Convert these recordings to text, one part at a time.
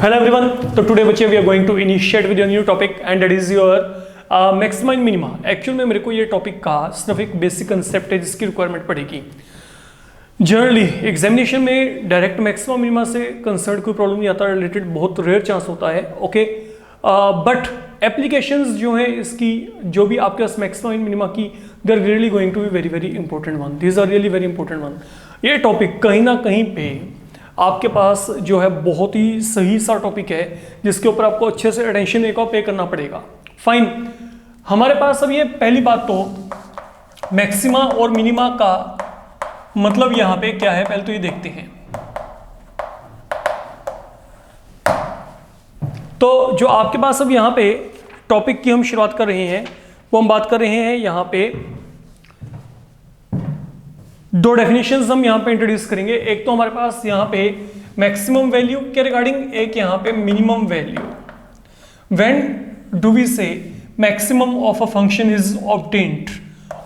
Hello everyone. So today बच्चे we are going to initiate with a new topic and that is your maxima and minima. Actually में मेरे को ये topic का सिर्फ एक बेसिक कंसेप्ट है जिसकी रिक्वायरमेंट पड़ेगी. जनरली एग्जामिनेशन में डायरेक्ट मैक्सिमा मिनिमा से कंसर्न कोई प्रॉब्लम नहीं आता, रिलेटेड बहुत रेयर चांस होता है. ओके बट एप्लीकेशंस जो है इसकी जो भी आपके पास मैक्सिमा एंड मिनिमा की they are really going to be very very important one. These are really very important one. ये टॉपिक कहीं ना कहीं पे आपके पास जो है बहुत ही सही सा टॉपिक है जिसके ऊपर आपको अच्छे से अटेंशन एक और पे करना पड़ेगा. फाइन, हमारे पास अब ये पहली बात तो मैक्सिमा और मिनिमा का मतलब यहां पे क्या है पहले तो ये देखते हैं. तो जो आपके पास अब यहां पे टॉपिक की हम शुरुआत कर रहे हैं वो हम बात कर रहे हैं यहां पे दो डेफिनेशंस हम यहां पे इंट्रोड्यूस करेंगे. एक तो हमारे पास यहां पे मैक्सिमम वैल्यू के रिगार्डिंग, एक यहां पे minimum value. When do we say maximum of a function is obtained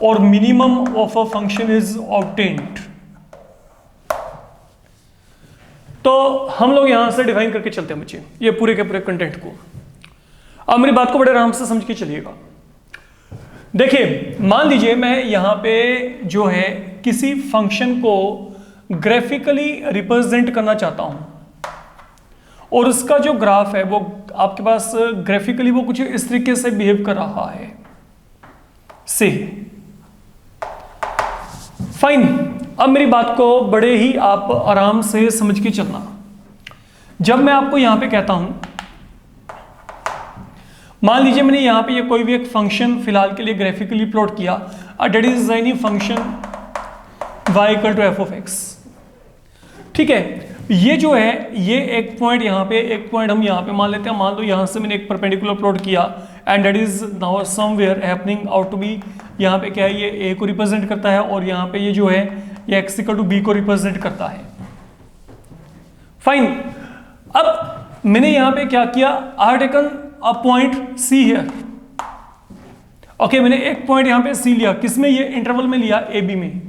और minimum of a function is obtained, तो हम लोग यहां से डिफाइन करके चलते हैं बच्चे ये पूरे के पूरे कंटेंट को. अब मेरी बात को बड़े आराम से समझ के चलिएगा. देखिए मान लीजिए मैं यहां पे जो है किसी फंक्शन को ग्राफिकली रिप्रेजेंट करना चाहता हूं और उसका जो ग्राफ है वो आपके पास ग्राफिकली वो कुछ इस तरीके से बिहेव कर रहा है से. फाइन, अब मेरी बात को बड़े ही आप आराम से समझ के चलना. जब मैं आपको यहां पे कहता हूं, मान लीजिए मैंने यहां पे ये कोई भी एक फंक्शन फिलहाल के लिए ग्राफिकली प्लॉट किया, that is any function y equal to F of X. ठीक है, ये जो है ये एक पॉइंट यहां पे, एक पॉइंट हम यहां पे मान लेते हैं. मान लो यहां से मैंने एक परपेंडिकुलर प्लॉट किया and that is now somewhere happening out to be. यहां पे क्या है, ये a को रिप्रेजेंट करता है और यहां पे ये जो है ये x इक्वल टू b को रिप्रेजेंट करता है. फाइन, अब मैंने यहां पे क्या किया, I taken a point c here. Okay, मैंने एक पॉइंट यहां पे c लिया, किसमें, ये इंटरवल में लिया a b में.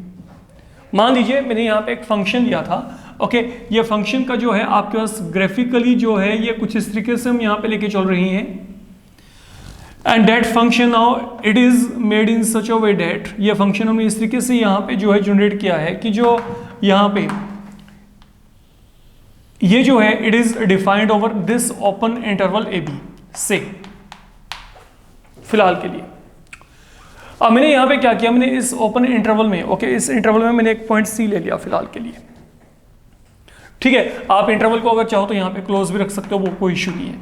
मान लीजिए मैंने यहाँ पे एक फंक्शन लिया था. ओके, ये फंक्शन का जो है आपके पास ग्राफिकली जो है ये कुछ इस तरीके से हम यहाँ पे लेके चल रही हैं. And that function now it is made in such a way that, ये फंक्शन हमने इस तरीके से यहाँ पे जो है जनरेट किया है कि जो यहाँ पे ये जो है it is defined over this open interval A B से फिलहाल के लिए. अब मैंने यहाँ पे क्या किया, मैंने इस ओपन इंटरवल में, ओके इस इंटरवल में मैंने एक पॉइंट सी ले लिया फिलहाल के लिए. ठीक है, आप इंटरवल को अगर चाहो तो यहाँ पे क्लोज भी रख सकते हो, वो कोई इशू नहीं है.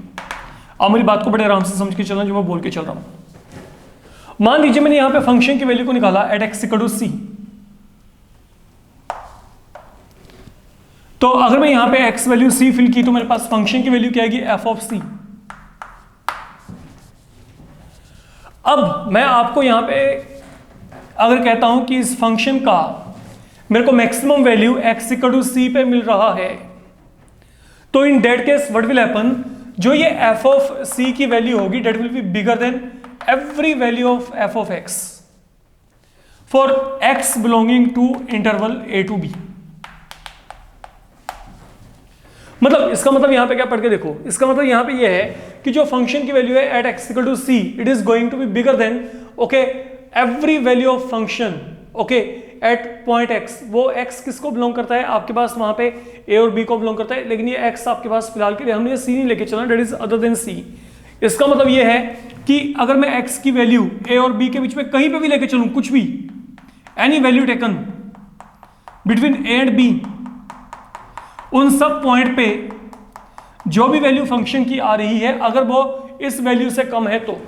अब मेरी बात को बड़े आराम से समझ के चलना जो मैं बोल के चल रहा हूँ. मान लीजिए मैंने यहाँ पे फंक्शन की वैल्यू को निकाला eight X equal to C. तो अगर मैं यहाँ पे एक्स वैल्यू सी फिल की तो मेरे पास फंक्शन की वैल्यू क्या आएगी, एफ ऑफ सी. अब मैं आपको यहां पे अगर कहता हूं कि इस फंक्शन का मेरे को maximum value x equal to C पे मिल रहा है, तो in that case what will happen, जो ये f ऑफ c की वैल्यू होगी that will be bigger than every value of f of x for x belonging to interval a to b. मतलब इसका मतलब यहां पे क्या पढ़ के देखो, इसका मतलब यहां पे ये है कि जो फंक्शन की वैल्यू है at X equal to C it is going to be bigger than okay every value of function okay at point X. वो एक्स किसको बिलोंग करता है आपके पास, वहां पे ए और बी को बिलोंग करता है, लेकिन ये एक्स आपके पास फिलहाल के लिए हमने सी नहीं लेके चलना, दैट इज अदर देन सी. इसका मतलब ये है कि अगर मैं एक्स की वैल्यू ए और बी के बीच में कहीं पे भी लेके चलूं, कुछ भी any value taken between A and B, उन सब पॉइंट पे जो भी वैल्यू फंक्शन की आ रही है अगर वो इस वैल्यू से कम है तो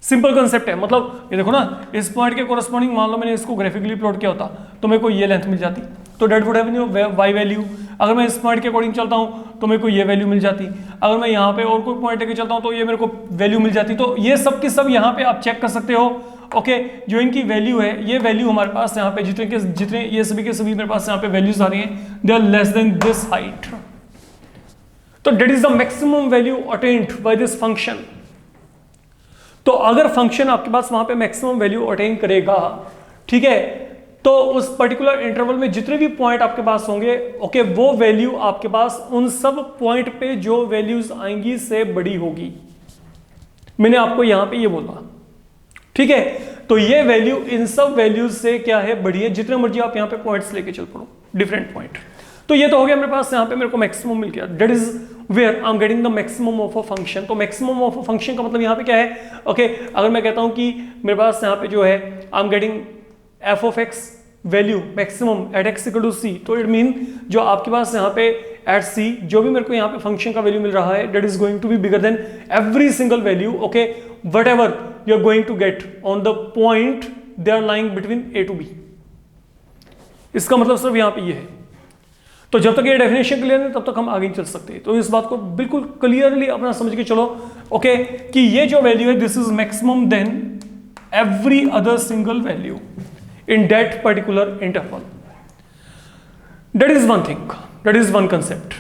सिंपल कंसेप्ट है. मतलब ये देखो ना, इस पॉइंट के कोरस्पॉन्डिंग मान लो मैंने इसको ग्राफिकली प्लॉट किया होता तो मेरे को ये लेंथ मिल जाती, तो that would have Y value. अगर मैं इस पॉइंट के अकॉर्डिंग चलता हूं तो मेरे को ये वैल्यू मिल जाती. अगर मैं यहाँ पे और कोई पॉइंट लेके चलता हूं तो ये मेरे को वैल्यू मिल जाती. तो ये सब की सब यहाँ पे आप चेक कर सकते हो. ओके, जो इनकी वैल्यू है, ये वैल्यू हमारे पास यहाँ पे जितने ये सभी के सभी मेरे पास यहाँ पे वैल्यूज आ रही हैं, they are less than this height. तो that is the maximum value attained by this function. तो अगर फंक्शन आपके पास वहां पे मैक्सिमम वैल्यू अटेन करेगा, ठीक है, तो उस पर्टिकुलर इंटरवल में जितने भी पॉइंट आपके पास होंगे, ओके, वो वैल्यू आपके पास उन सब पॉइंट पे जो वैल्यूज आएंगी से बड़ी होगी। मैंने आपको यहां पे ये बोला, ठीक है। तो ये वैल्यू इन सब वैल्यूज से क्या है, बड़ी है, जितने मर्जी आप यहां पे पॉइंट्स लेके चल पड़ो, डिफरेंट पॉइंट। तो ये तो हो गया मेरे पास, यहां पे मेरे को मैक्सिमम मिल गया, that is where I am getting the maximum of a function. तो मैक्सिमम ऑफ अ फंक्शन का मतलब यहां पे क्या है, ओके, अगर मैं कहता हूं कि मेरे पास यहां पे जो है I am getting F of X value maximum at X equal to C, तो इट मीन जो आपके पास यहाँ पे एट सी जो भी मेरे को यहाँ पे फंक्शन का वैल्यू मिल रहा है, that is going to be bigger than every single value, okay, whatever you are going to get on the point they are lying between A to B. इसका मतलब सिर्फ यहाँ पे ये है। तो जब तक ये डेफिनेशन क्लियर है तब तक हम आगे नहीं चल सकते। तो इस बात को बिल्कुल क्लियरली अपना समझ के चलो, ओके, कि ये जो वैल्यू है this is maximum than every other single value in that particular interval. That is one thing, that is one concept,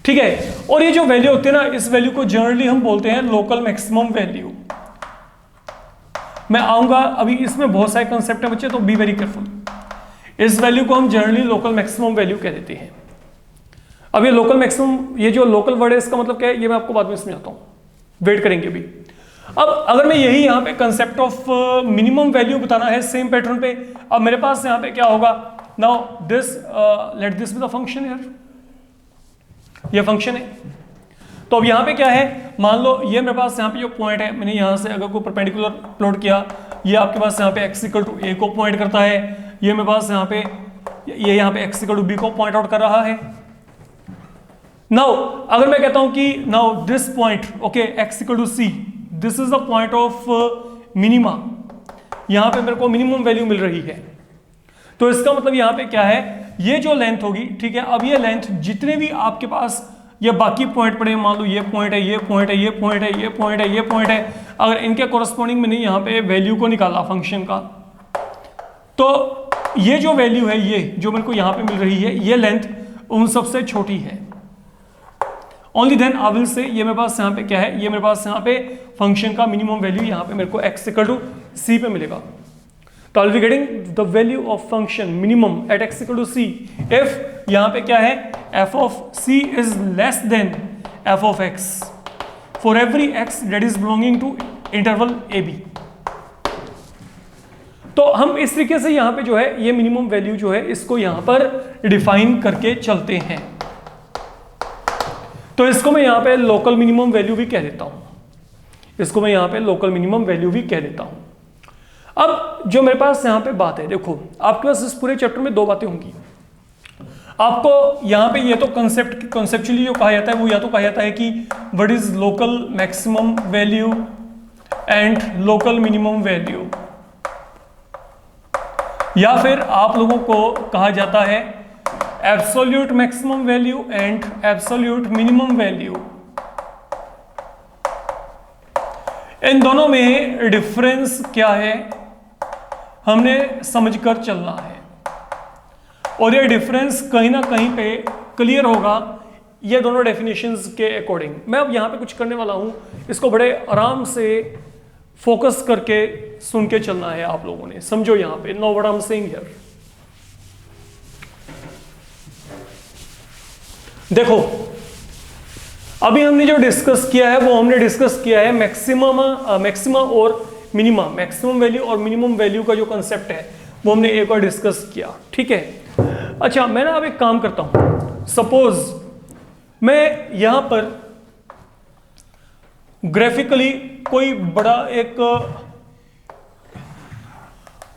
ठीक है। और ये जो वैल्यू होती है ना, इस वैल्यू को जनरली हम बोलते हैं लोकल मैक्सिमम वैल्यू। मैं आऊंगा अभी, इसमें बहुत सारे कंसेप्ट है बच्चे, तो बी वेरी केयरफुल। इस वैल्यू को हम जनरली लोकल मैक्सिमम वैल्यू कह देते हैं। अब ये लोकल मैक्सिमम, ये जो लोकल वर्ड है इसका मतलब क्या है, ये मैं आपको बाद में समझाता हूं, वेट करेंगे अभी। अब अगर मैं यही यहाँ पे कंसेप्ट ऑफ मिनिमम वैल्यू बताना है सेम पैटर्न पे, अब मेरे पास यहाँ पे क्या होगा, now this let this be the function here, ये फंक्शन है। तो अब यहाँ पे क्या है, मान लो ये मेरे पास यहाँ पे जो पॉइंट है, मैंने यहाँ से अगर कोई परपेंडिकुलर प्लॉट किया, ये आपके पास यहाँ पे x इक्वल टू a को पॉइंट करता है, ये मेरे पास यहाँ पे ये यहाँ पे x इक्वल टू b को पॉइंट आउट कर रहा है। नाउ अगर मैं कहता हूं कि now this point, okay, x equal to c, this is the point of minima, यहां पे मेरे को मिनिमम वैल्यू मिल रही है। तो इसका मतलब यहां पे क्या है, ये जो लेंथ होगी, ठीक है, अब ये लेंथ जितने भी आपके पास ये बाकी पॉइंट पड़े, मान लो ये पॉइंट है, ये पॉइंट है, ये पॉइंट है, ये पॉइंट है, ये पॉइंट है, अगर इनके कोरस्पॉन्डिंग मैंने यहां पे वैल्यू को निकाला फंक्शन का, तो ये जो वैल्यू है, ये जो मेरे को यहां पे मिल रही है, ये लेंथ उन सबसे छोटी है। Only then I will say, ये मेरे पास यहाँ पे क्या है, ये मेरे पास यहाँ पे फंक्शन का मिनिमम वैल्यू यहाँ पे मेरे को x इक्वल टू c पे मिलेगा। तो I will be getting the value of function minimum at x equal to c if यहाँ पे क्या है, f of c is less than f of x for every x that is belonging to interval a b। तो हम इस तरीके से यहाँ पे जो है ये मिनिमम वैल्यू जो है इसको यहाँ पर डिफाइन करके चलते हैं। तो इसको मैं यहाँ पे लोकल मिनिमम वैल्यू भी कह देता हूं, इसको मैं यहाँ पे लोकल मिनिमम वैल्यू भी कह देता हूं। अब जो मेरे पास यहाँ पे बात है, देखो आपके पास इस पूरे चैप्टर में दो बातें होंगी। आपको यहाँ पे ये तो कंसेप्चुअली जो कहा जाता है वो या तो कहा जाता है कि what is local maximum value and local minimum value, या फिर आप लोगों को कहा जाता है absolute maximum value and absolute minimum value. इन दोनों में डिफरेंस क्या है हमने समझकर चलना है, और ये डिफरेंस कहीं ना कहीं पे क्लियर होगा ये दोनों डेफिनेशंस के अकॉर्डिंग। मैं अब यहां पे कुछ करने वाला हूं, इसको बड़े आराम से फोकस करके सुन के चलना है आप लोगों ने, समझो यहां पे, know what I am saying here. देखो अभी हमने जो डिस्कस किया है वो हमने डिस्कस किया है मैक्सिमा और मिनिमा, मैक्सिमम वैल्यू और मिनिमम वैल्यू का जो कंसेप्ट है वो हमने एक और डिस्कस किया, ठीक है। अच्छा, मैं ना अब एक काम करता हूं, सपोज मैं यहां पर ग्राफिकली कोई बड़ा एक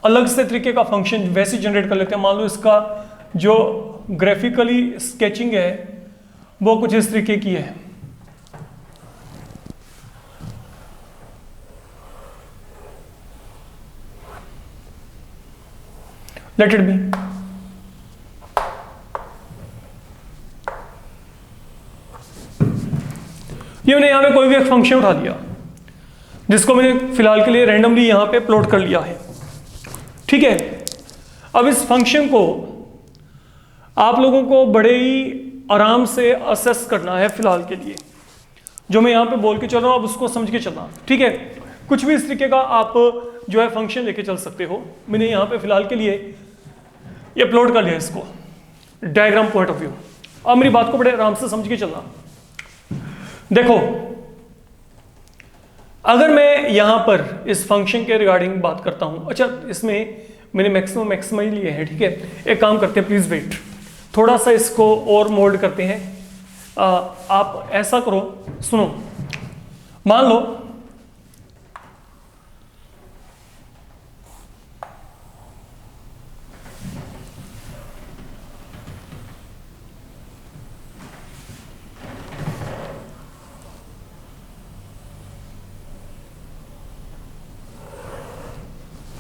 अलग से तरीके का फंक्शन वैसे जनरेट कर लेते हैं। मान लो इसका जो ग्राफिकली स्केचिंग है वो कुछ इस तरीके की है। Let it be. ये मैंने यहां पे कोई भी एक फंक्शन उठा लिया जिसको मैंने फिलहाल के लिए रैंडमली यहां पे प्लॉट कर लिया है, ठीक है। अब इस फंक्शन को आप लोगों को बड़े ही आराम से असेस करना है फिलहाल के लिए, जो मैं यहां पे बोल के चल रहा हूं, अब उसको समझ के चलना, ठीक है। कुछ भी इस तरीके का आप जो है फंक्शन लेके चल सकते हो। मैंने यहां पे फिलहाल के लिए ये प्लॉट कर लिया इसको डायग्राम पॉइंट ऑफ व्यू। अब मेरी बात को बड़े आराम से समझ के चलना। देखो अगर मैं यहां पर इस फंक्शन के रिगार्डिंग बात करता हूं, अच्छा इसमें मैंने मैक्सिमम ही लिए हैं, ठीक है। एक काम करते हैं, प्लीज वेट, थोड़ा सा इसको और मोल्ड करते हैं। आप ऐसा करो, सुनो, मान लो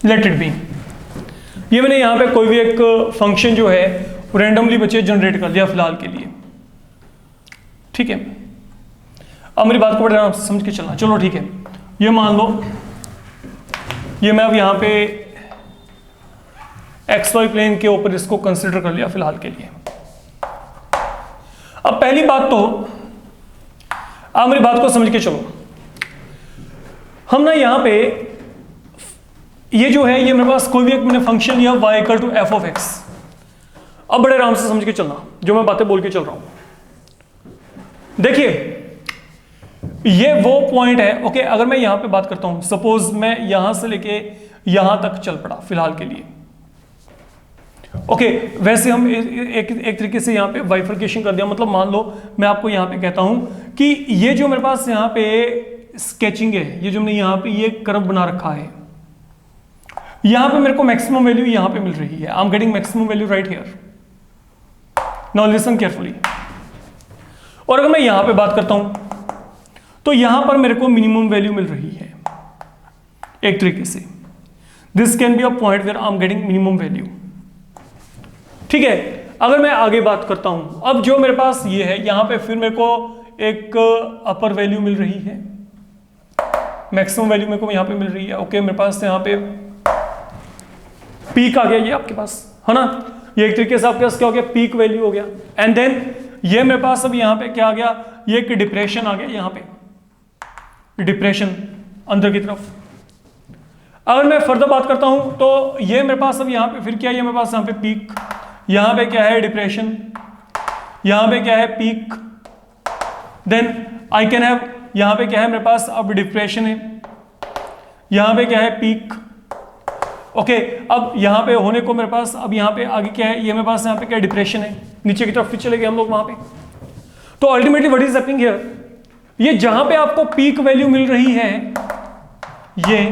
लेट इट बी, ये मैंने यहां पे कोई भी एक फंक्शन जो है रैंडमली बच्चे जनरेट कर लिया फिलहाल के लिए, ठीक है। अब मेरी बात को बड़े आराम से समझ के चलना। चलो ठीक है, ये मान लो ये मैं अब यहां पे XY प्लेन के ऊपर इसको कंसिडर कर लिया फिलहाल के लिए। अब पहली बात तो आप मेरी बात को समझ के चलो, हम ना यहां पे ये जो है ये मेरे पास कोई भी एक मैंने फंक्शन लिया y equal to f of x। अब बड़े आराम से समझ के चलना जो मैं बातें बोल के चल रहा हूं। देखिए ये वो पॉइंट है, ओके। अगर मैं यहां पे बात करता हूं, सपोज मैं यहां से लेके यहां तक चल पड़ा फिलहाल के लिए, ओके। वैसे हम एक तरीके से यहां पे बाइफर्केशन कर दिया, मतलब मान लो मैं आपको यहां पे कहता हूं कि ये जो मेरे पास यहां पे स्केचिंग है, ये जो मैंने यहां पे ये कर्व बना रखा है, यहां पे मेरे को मैक्सिमम वैल्यू यहां पे मिल रही है। I am getting maximum value right here. Now listen carefully. और अगर मैं यहां पे बात करता हूं तो यहां पर मेरे को मिनिमम वैल्यू मिल रही है एक तरीके से। This can be a point where I am getting minimum value, ठीक है। अगर मैं आगे बात करता हूं, अब जो मेरे पास ये है, यहां पे फिर मेरे को एक अपर वैल्यू मिल रही है, मैक्सिमम वैल्यू मेरे को यहां पे मिल रही है, ओके। मेरे पास यहां पे पीक आ गया, ये आपके पास है ना, ये एक तरीके से आपके पास क्या हो गया, पीक वैल्यू हो गया। एंड देन ये मेरे पास अब यहां पे क्या आ गया, ये एक डिप्रेशन आ गया, यहां पे डिप्रेशन अंदर की तरफ। अगर मैं फर्दर बात करता हूं तो ये मेरे पास अब यहां पे फिर क्या है, ये मेरे पास यहां पे पीक, यहां पे क्या है डिप्रेशन, यहां पे क्या है peak, then I can have यहां पे क्या है मेरे पास अब डिप्रेशन है, यहां पे क्या है पीक, ओके। अब यहां पे होने को मेरे पास अब यहां पे आगे क्या है, ये मेरे पास यहां पे क्या डिप्रेशन है, नीचे की तरफ फिर चले गए हम लोग वहां पे। तो ultimately what is happening here, ये जहां पे आपको पीक वैल्यू मिल रही है, ये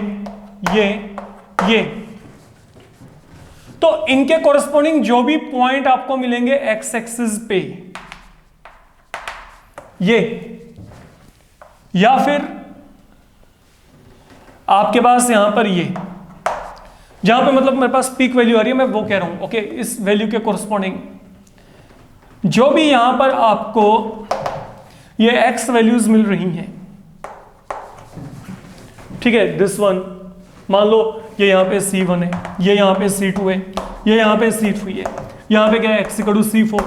तो इनके कोरस्पॉन्डिंग जो भी पॉइंट आपको मिलेंगे एक्स एक्सिस पे, ये या फिर आपके पास यहां पर ये जहां पे मतलब मेरे पास पीक वैल्यू आ रही है, मैं वो कह रहा हूं, ओके। इस वैल्यू के कोरस्पॉन्डिंग जो भी यहां पर आपको ये एक्स वैल्यूज मिल रही हैं, ठीक है। दिस वन मान लो ये यहां पे C1 है, ये यहां पे C2 है, ये यहां पे C3 है, यहां पे क्या है x इक्वल टू C4।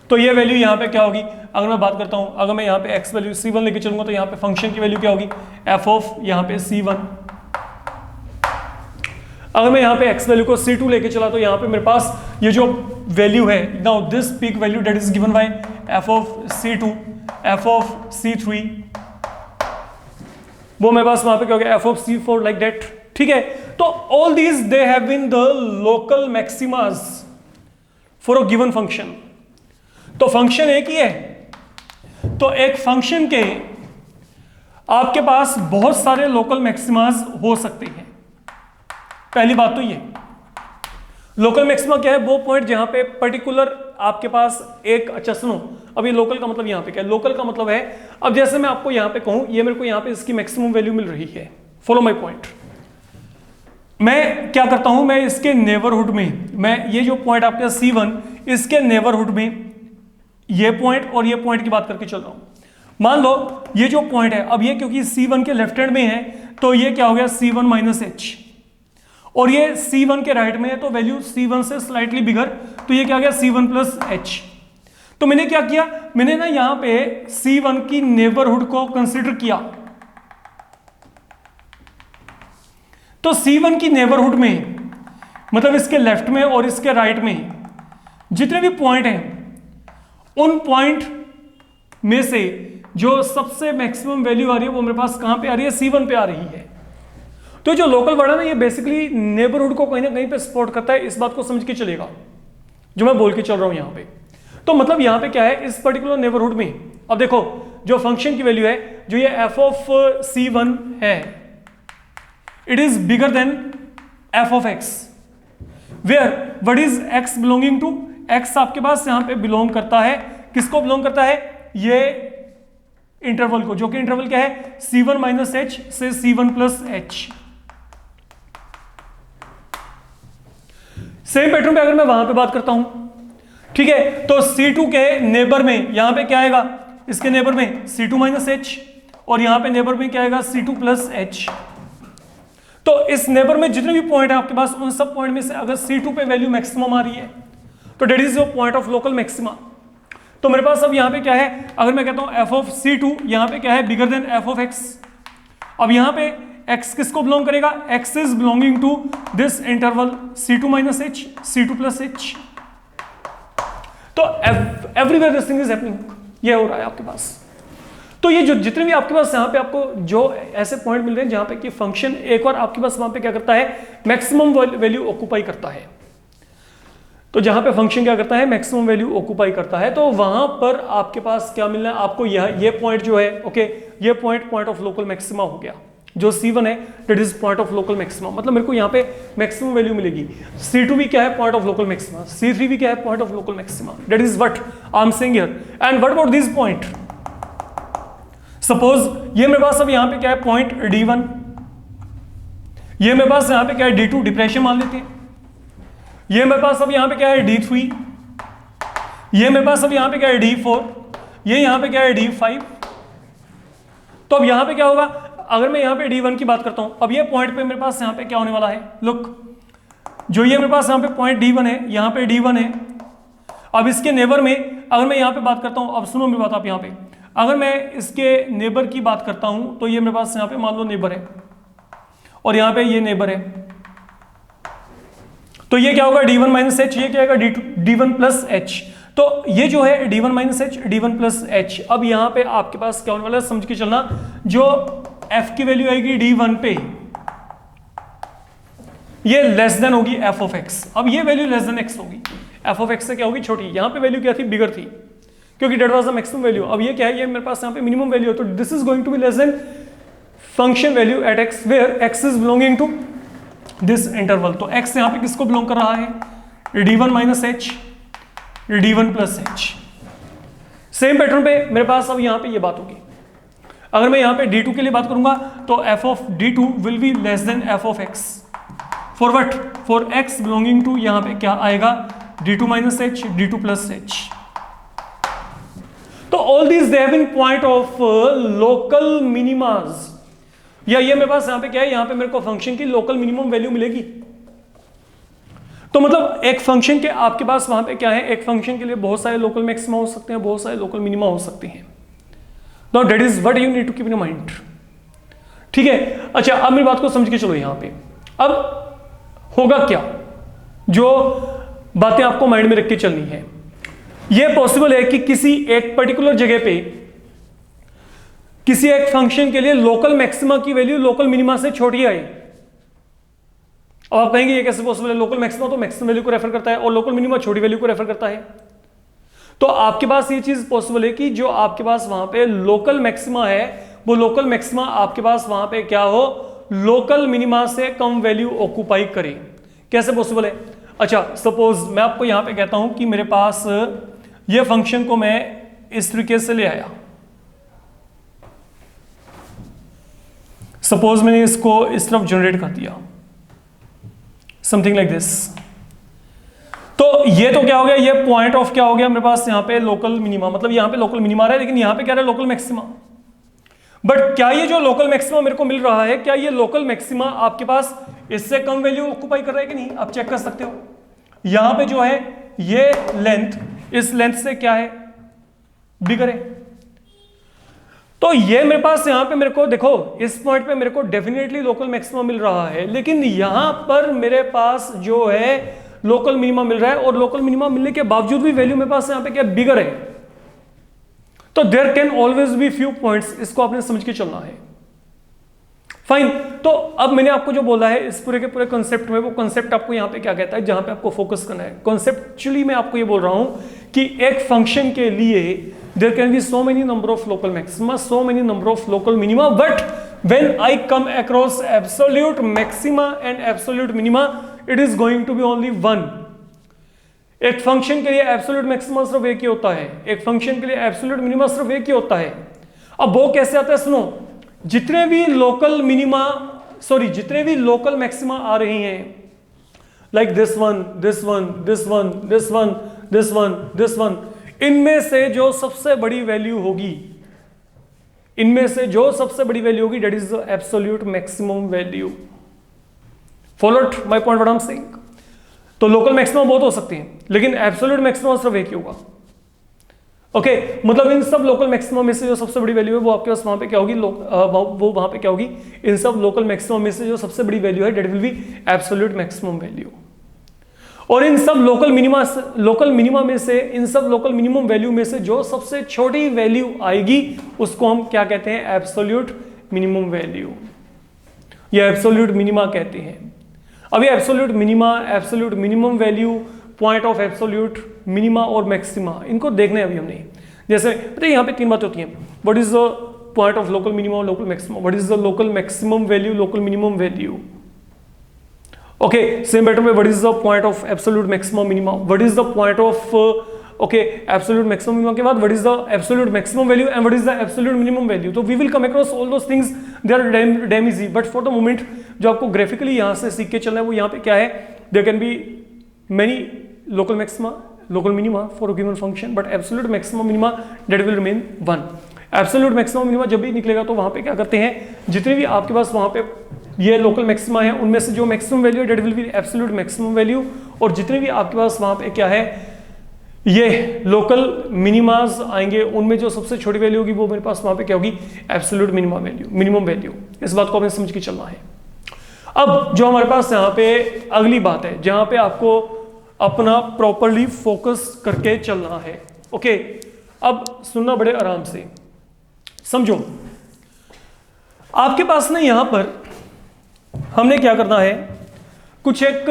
तो ये वैल्यू यहां पे क्या होगी, अगर मैं बात करता हूं, अगर मैं यहां पे x वैल्यू C1 लेके चलूंगा तो यहां पे फंक्शन की वैल्यू क्या होगी, f ऑफ यहां पे C1। अगर मैं यहां पे x वैल्यू को C2 लेके चला तो यहां पे मेरे पास ये जो वैल्यू है, now this peak value that is given by f of C2, f of C3, वो मेरे पास वहां पे क्या हो गया, f of C4 like that, ठीक है। तो all these they have been the local maximas for a given function. तो फंक्शन एक ही है, तो एक फंक्शन के आपके पास बहुत सारे लोकल मैक्सिमास हो सकते हैं। पहली बात तो ये लोकल मैक्सिमा क्या है, वो पॉइंट जहां पे पर्टिकुलर आपके पास एक, अच्छा सुनो, अब ये लोकल का मतलब यहां पे क्या है, लोकल का मतलब है, अब जैसे मैं आपको यहां पे कहूं ये मेरे को यहां पे इसकी मैक्सिमम वैल्यू मिल रही है, फॉलो माय पॉइंट। मैं क्या करता हूं, मैं इसके नेबरहुड में, मैं ये जो पॉइंट आपके C1 इसके नेबरहुड में ये पॉइंट और ये पॉइंट की बात करके चल रहा हूं। मान लो ये जो पॉइंट है, अब ये क्योंकि C1 के लेफ्ट हैंड में है तो ये क्या हो गया C1 माइनस H, और ये C1 के राइट में है तो वैल्यू C1 से स्लाइटली बिगर, तो ये क्या गया C1 प्लस H। तो मैंने क्या किया, मैंने ना यहां पे C1 की नेबरहुड को कंसीडर किया, तो C1 की नेबरहुड में मतलब इसके लेफ्ट में और इसके राइट में जितने भी पॉइंट हैं, उन पॉइंट में से जो सबसे मैक्सिमम वैल्यू आ रही है वो मेरे पास कहां पे आ रही है, C1 पे आ रही है। तो जो लोकल वर्ड है ना, ये बेसिकली नेबरहुड को कहीं ना कहीं पे सपोर्ट करता है, इस बात को समझ के चलेगा जो मैं बोल के चल रहा हूं यहां पे। तो मतलब यहां पे क्या है, इस पर्टिकुलर नेबरहुड में अब देखो जो फंक्शन की वैल्यू है, जो ये f ऑफ C1 है, it is bigger than f of x, where what is x belonging to, x आपके पास यहां पे बिलोंग करता है, किसको बिलोंग करता है, ये इंटरवल को, जो कि इंटरवल क्या है, C1 माइनस h से C1 plus h। Same pattern पे अगर मैं वहां पे बात करता हूं, ठीक है, तो C2 के नेबर में यहां पे क्या आएगा, इसके नेबर में C2 माइनस h, और यहां पे नेबर में क्या आएगा, C2 प्लस h। तो इस नेबर में जितने भी पॉइंट है आपके पास, उन सब पॉइंट में से अगर C2 पे वैल्यू मैक्सिमम आ रही है तो that is your point of local maxima. तो मेरे पास अब यहां पे क्या है, अगर मैं कहता हूं f ऑफ C2, यहां पे क्या है, bigger than f of x। अब यहां पे x किसको बिलोंग करेगा, x is belonging to this interval C2 minus h, C2 plus h। तो everywhere this thing is happening, ये हो रहा है आपके पास। तो ये जो जितने भी आपके पास यहाँ पे आपको जो ऐसे पॉइंट मिल रहे हैं जहां पे कि फंक्शन एक और आपके पास वहां पे क्या करता है, मैक्सिमम वैल्यू ऑक्यूपाई करता है। तो जहां पे फंक्शन क्या करता है, मैक्सिमम वैल्यू ऑक्यूपाई करता है, तो वहां पर आपके पास क्या मिलना है आपको, ये पॉइंट जो है, ओके, ये पॉइंट ऑफ लोकल मैक्सिमा हो गया। जो C1 है that is point of local maxima, मतलब मेरे को यहाँ पे मैक्सिमम वैल्यू मिलेगी। C2 भी क्या है, point of local maxima, C3 भी क्या है, point of local maxima. That is what I am saying here. And what about this point, suppose ये मेरे पास अब यहाँ पे क्या है, पॉइंट D1, ये मेरे पास यहाँ पे क्या है, D2, डिप्रेशन मान लेते हैं। ये मेरे पास अब यहाँ पे क्या है, D3, ये मेरे पास अब यहाँ पे क्या है, D4, ये यहाँ पे क्या है, D5। तो अब यहाँ पे क्या होगा, अगर मैं यहाँ पे D1 की बात करता हूँ, अब ये पॉइंट पे मेरे पास यहाँ पे क्या होने वाला है, लुक, जो ये मेरे पास यहाँ पे पॉइंट D1 है, यहाँ पे D1 है। अब इसके नेबर में अगर मैं यहाँ पे बात करता हूँ, अब सुनो मेरी बात आप, यहाँ पे अगर मैं इसके नेबर की बात करता हूँ तो ये मेरे पास यहाँ पे मान लो नेबर है, और यहाँ पे ये नेबर है। तो ये क्या होगा, D1 माइनस h, ये क्या होगा, D1 प्लस h। तो ये जो है D1 minus h, D1 plus h। अब यहाँ पे आपके पास क्या होने वाला है, समझ के चलना, जो f की वैल्यू आएगी D1 पे, ये लेस देन होगी f ऑफ x। अब ये वैल्यू लेस देन x होगी, f ऑफ x से क्या होगी, छोटी। यहाँ पे वैल्यू क्या थी, बिगर थी, क्योंकि that was the maximum value. अब ये क्या है, ये मेरे पास यहाँ पे मिनिमम वैल्यू है, तो this is going to be less than function value at x, where x is belonging to this interval. तो x यहाँ पे किसको बिलोंग कर रहा है, D1 minus h, D1 plus h। Same pattern पे मेरे पास अब यहाँ पे ये बात होगी। अगर मैं यहाँ पे D2 के लिए बात करूंगा तो f of D2 will be less than f of x, for what, for x belonging to, यहाँ पे क्या आएगा, D2 minus h, D2 plus h। तो all these they have been point of local minimas, या ये मेरे पास यहाँ पे क्या है, यहाँ पे मेरे को फंक्शन की लोकल मिनिमम वैल्यू मिलेगी। तो मतलब एक फंक्शन के आपके पास वहां पे क्या है, एक फंक्शन के लिए बहुत सारे लोकल मैक्सिमा हो सकते हैं, बहुत सारे लोकल मिनिमा हो सकते हैं। Now that is what you need to keep in mind, ठीक है। अच्छा, अब मेरी बात को समझ के चलो यहाँ पे। अब होगा क्या, जो बातें आपको माइंड में रख के चलनी है। यह पॉसिबल है कि किसी एक पर्टिकुलर जगह पे किसी एक फंक्शन के लिए लोकल मैक्सिमा की वैल्यू लोकल मिनिमा से छोटी आए। अब आप कहेंगे ये कैसे पॉसिबल है, लोकल मैक्सिमा तो मैक्सिमम वैल्यू को रेफर करता है और लोकल मिनिमा छोटी वैल्यू को रेफर करता है। तो आपके पास ये चीज पॉसिबल है कि जो आपके पास वहां पे लोकल मैक्सिमा है, वो लोकल मैक्सिमा आपके पास वहां पे क्या हो, लोकल मिनिमा से कम वैल्यू ऑक्यूपाई करे। कैसे पॉसिबल है, अच्छा सपोज मैं आपको यहां पे कहता हूं कि मेरे पास ये फंक्शन को मैं इस तरीके से ले आया, सपोज मैंने इसको इस तरफ जनरेट कर दिया, समथिंग लाइक दिस। तो ये तो क्या हो गया, ये पॉइंट ऑफ क्या हो गया मेरे पास यहाँ पे लोकल मिनिमा, मतलब यहाँ पे लोकल मिनिमा रहा है, लेकिन यहाँ पे क्या रहा है, लोकल मैक्सिमा। बट क्या ये जो लोकल मैक्सिमा मेरे को मिल रहा है, क्या ये लोकल मैक्सिमा आपके पास इससे कम वैल्यू ऑक्यूपाई कर रहा है कि नहीं, आप चेक कर सकते हो। यहां पे जो है ये लेंथ इस लेंथ से क्या है, बिगर है। तो ये मेरे पास यहाँ पे मेरे को देखो इस पॉइंट पे मेरे को डेफिनेटली लोकल मैक्सिमा मिल रहा है, लेकिन यहां पर मेरे पास जो है लोकल मिनिमा मिल रहा है, और लोकल मिनिमा मिलने के बावजूद भी वैल्यू मेरे पास यहाँ पे क्या बिगर है। तो there can always be few points, इसको आपने समझ के चलना है। फाइन, तो अब मैंने आपको जो बोला है इस पूरे के पूरे कॉन्सेप्ट में, वो कॉन्सेप्ट आपको यहाँ पे क्या कहता है, जहां पे आपको फोकस करना है। कॉन्सेप्चुअली मैं आपको ये बोल रहा हूं कि एक फंक्शन के लिए there can be so many number of local maxima, so many number of local minima, but when I come across absolute maxima and absolute minima, it is going to be only one. एक function के लिए absolute maxima सिर्फ एक ही होता है, एक function के लिए एब्सोल्यूट मिनिमा सिर्फ एक ही होता है। अब वो कैसे आता है, सुनो, जितने भी लोकल मिनिमा, सॉरी जितने भी लोकल मैक्सिमा आ रही हैं, like this one, this one, this one, this one, this one, this one, इनमें से जो सबसे बड़ी वैल्यू होगी, इनमें से जो सबसे बड़ी वैल्यू होगी, that is the absolute maximum value. Followed my point what I am saying? तो लोकल मैक्सिमम बहुत हो सकती हैं, लेकिन एब्सोल्यूट मैक्सिमम सिर्फ एक ही होगा। ओके, मतलब इन सब लोकल मैक्सिमम में से जो सबसे बड़ी वैल्यू है वो आपके पास वहां पे क्या होगी, वो वहां पे क्या होगी, इन सब लोकल मैक्सिमम में से जो सबसे बड़ी वैल्यू है that will B absolute maximum value. और इन सब लोकल मिनिमा में से, इन सब लोकल मिनिमम वैल्यू में से जो सबसे छोटी वैल्यू आएगी उसको हम क्या कहते हैं, एब्सोल्यूट मिनिमम वैल्यू या एब्सोल्यूट मिनिमा कहते हैं। अभी absolute minima, absolute minimum value, point of absolute minima और मैक्सिमा, इनको देखने अभी हमने, जैसे पता है यहाँ पे तीन बातें होती हैं, what is the point of local minimum और local maximum, what is the local maximum value, local minimum value. Okay, same better में what is the point of absolute maximum minima, what is the point of okay absolute maximum minima के बाद what is the absolute maximum value and what is the absolute minimum value. तो we will come across all those things, they are dam easy, but for the moment जो आपको graphically यहाँ से सीख के चलना है वो यहाँ पे क्या है, there can be many local maxima, local minima for a given function, but absolute maximum minima that will remain one. Absolute maximum minima जब भी निकलेगा तो वहां पे क्या करते हैं, जितने भी आपके पास वहां पे ये local maxima है उनमें से जो maximum value है that will be absolute maximum value, और जितने भी आपके पास वहां पे क्या है ये local minimas आएंगे उनमें जो सबसे छोटी वैल्यू होगी वो मेरे पास वहां पे क्या होगी, absolute minimum value। इस बात को हमें समझ के चलना है। अब जो हमारे पास यहाँ पे अगली बात है जहां पे आपको अपना प्रॉपरली फोकस करके चलना है। ओके, अब सुनना बड़े आराम से, समझो। आपके पास ना यहां पर हमने क्या करना है, कुछ एक